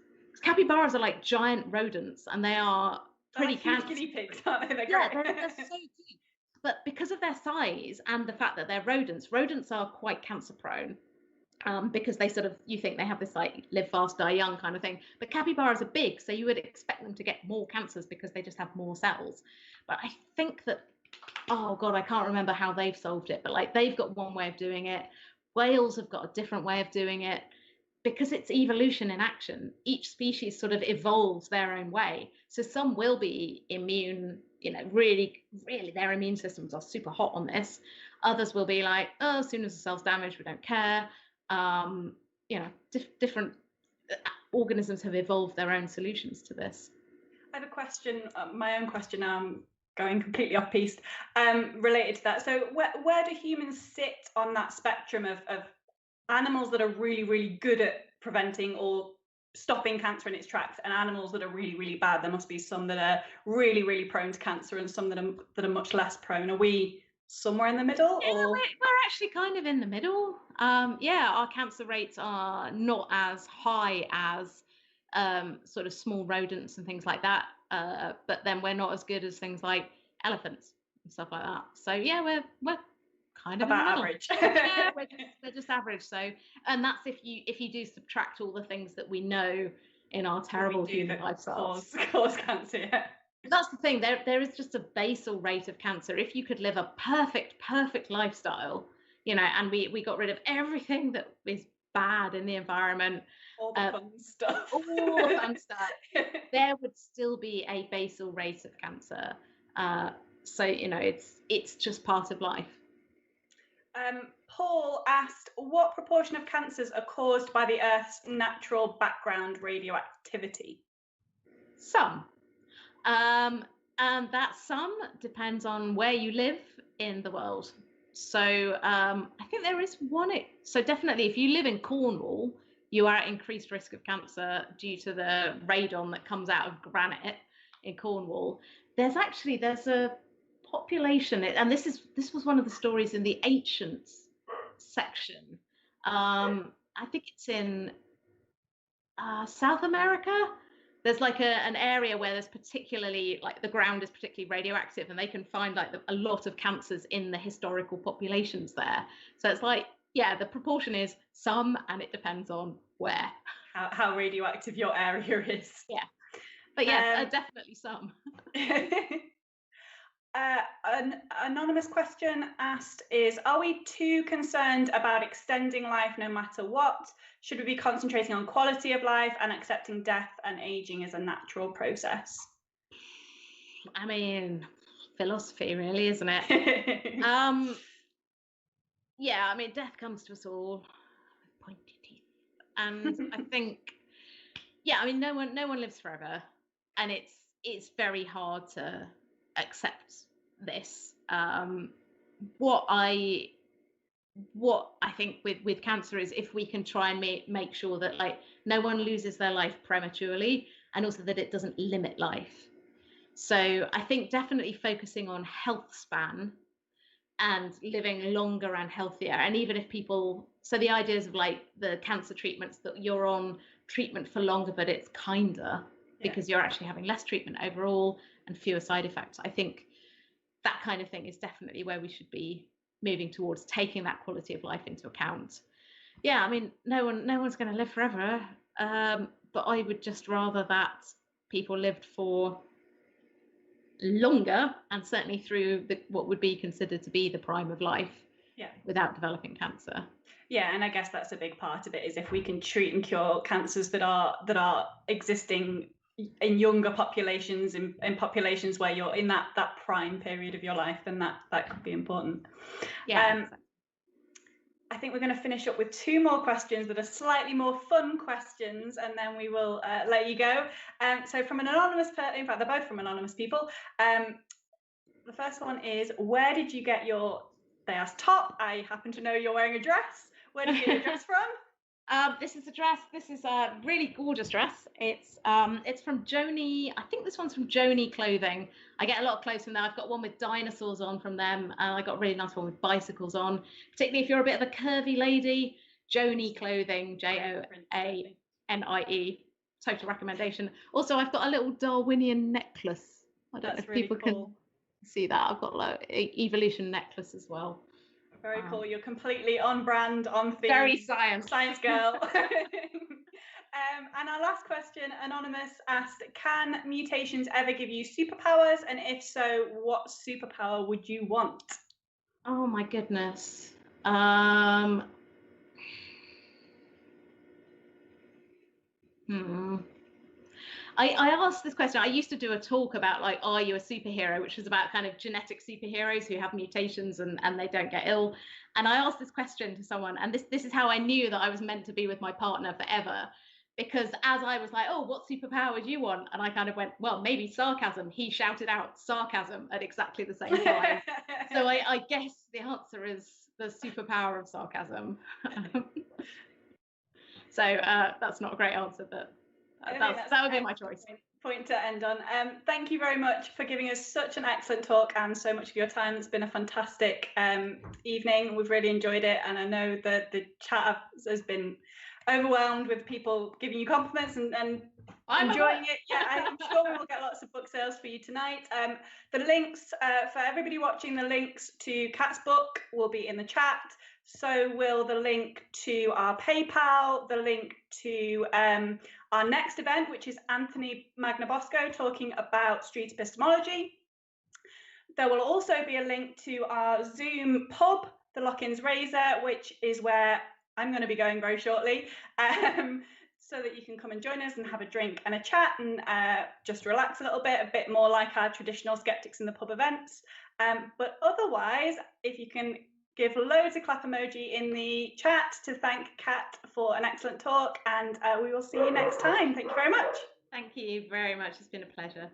Capybaras are like giant rodents, and they are pretty cancer. Guinea pigs, aren't they? They're so cute. But because of their size and the fact that they're rodents are quite cancer prone. Because they sort of, you think they have this like live fast, die young kind of thing. But capybaras are big, so you would expect them to get more cancers because they just have more cells. But I think that, oh God, I can't remember how they've solved it, but like they've got one way of doing it. Whales have got a different way of doing it. Because it's evolution in action, each species sort of evolves their own way. So some will be immune, really, really their immune systems are super hot on this. Others will be like, oh, as soon as the cell's damaged, we don't care. Different organisms have evolved their own solutions to this. I have a question, my own question now. I'm going completely off piste, related to that. So where do humans sit on that spectrum of animals that are really, really good at preventing or stopping cancer in its tracks, and animals that are really, really bad? There must be some that are really, really prone to cancer and some that are much less prone. Are we somewhere in the middle? Yeah, we're actually kind of in the middle. Our cancer rates are not as high as sort of small rodents and things like that. But then we're not as good as things like elephants and stuff like that. So yeah, we're kind of about average. Yeah, we're just average. So, and that's if you do subtract all the things that we know in our terrible human lifestyles cause cancer. Yeah. That's the thing. There is just a basal rate of cancer. If you could live a perfect lifestyle, and we got rid of everything that is bad in the environment, all the fun stuff, there would still be a basal rate of cancer. So it's just part of life. Paul asked, what proportion of cancers are caused by the Earth's natural background radioactivity? Some. And that some depends on where you live in the world. So I think there is one. So definitely, if you live in Cornwall, you are at increased risk of cancer due to the radon that comes out of granite in Cornwall. There's a population, and this was one of the stories in the ancients section. I think it's in South America. There's like an area where there's particularly, like, the ground is particularly radioactive, and they can find like a lot of cancers in the historical populations there. So it's like yeah, the proportion is some, and it depends on where. How radioactive your area is. Yeah, but yes, definitely some. An anonymous question asked is, are we too concerned about extending life no matter what? Should we be concentrating on quality of life and accepting death and aging as a natural process? I mean, philosophy really, isn't it? Yeah, I mean, death comes to us all with pointy teeth. And I think, yeah, I mean, no one lives forever. And it's very hard to accept this. What I think with cancer is if we can try and make sure that like no one loses their life prematurely, and also that it doesn't limit life. So I think definitely focusing on health span and living longer and healthier. And even if people, so the ideas of like the cancer treatments that you're on treatment for longer, but it's kinder because you're actually having less treatment overall and fewer side effects. I think that kind of thing is definitely where we should be moving towards, taking that quality of life into account. Yeah, I mean, no one's going to live forever, but I would just rather that people lived for longer, and certainly through what would be considered to be the prime of life, without developing cancer. Yeah, and I guess that's a big part of it, is if we can treat and cure cancers that are existing in younger populations, in populations where you're in that prime period of your life, then that could be important. Yeah. I think we're going to finish up with two more questions that are slightly more fun questions, and then we will let you go. So from an anonymous person, in fact, they're both from anonymous people. The first one is, where did you get your, they asked top, I happen to know you're wearing a dress. Where did you get your dress from? This is a dress. This is a really gorgeous dress. It's from Joni. I think this one's from Joni Clothing. I get a lot of clothes from there. I've got one with dinosaurs on from them. I got a really nice one with bicycles on. Particularly if you're a bit of a curvy lady, Joni Clothing, Joanie. Total recommendation. Also, I've got a little Darwinian necklace. I don't know if people can see that. I've got like evolution necklace as well. Very cool. You're completely on brand, on theme. Very science girl. And our last question, anonymous asked, can mutations ever give you superpowers? And if so, what superpower would you want? Oh my goodness. I asked this question. I used to do a talk about like, are you a superhero, which was about kind of genetic superheroes who have mutations and they don't get ill. And I asked this question to someone, and this is how I knew that I was meant to be with my partner forever. Because as I was like, oh, what superpower would you want? And I kind of went, well, maybe sarcasm. He shouted out sarcasm at exactly the same time. So I guess the answer is the superpower of sarcasm. So that's not a great answer, but that would be my choice. Point to end on. Thank you very much for giving us such an excellent talk and so much of your time. It's been a fantastic evening. We've really enjoyed it, and I know that the chat has been overwhelmed with people giving you compliments and enjoying it. Yeah, I'm sure we will get lots of book sales for you tonight. The links for everybody watching, the links to Kat's book will be in the chat. So will the link to our PayPal, the link to our next event, which is Anthony Magnabosco talking about street epistemology. There will also be a link to our Zoom pub, the Lock-in's Razor, which is where I'm going to be going very shortly, so that you can come and join us and have a drink and a chat and just relax a little bit, a bit more like our traditional Skeptics in the Pub events. But otherwise, if you can give loads of clap emoji in the chat to thank Kat for an excellent talk, and we will see you next time. Thank you very much. Thank you very much. It's been a pleasure.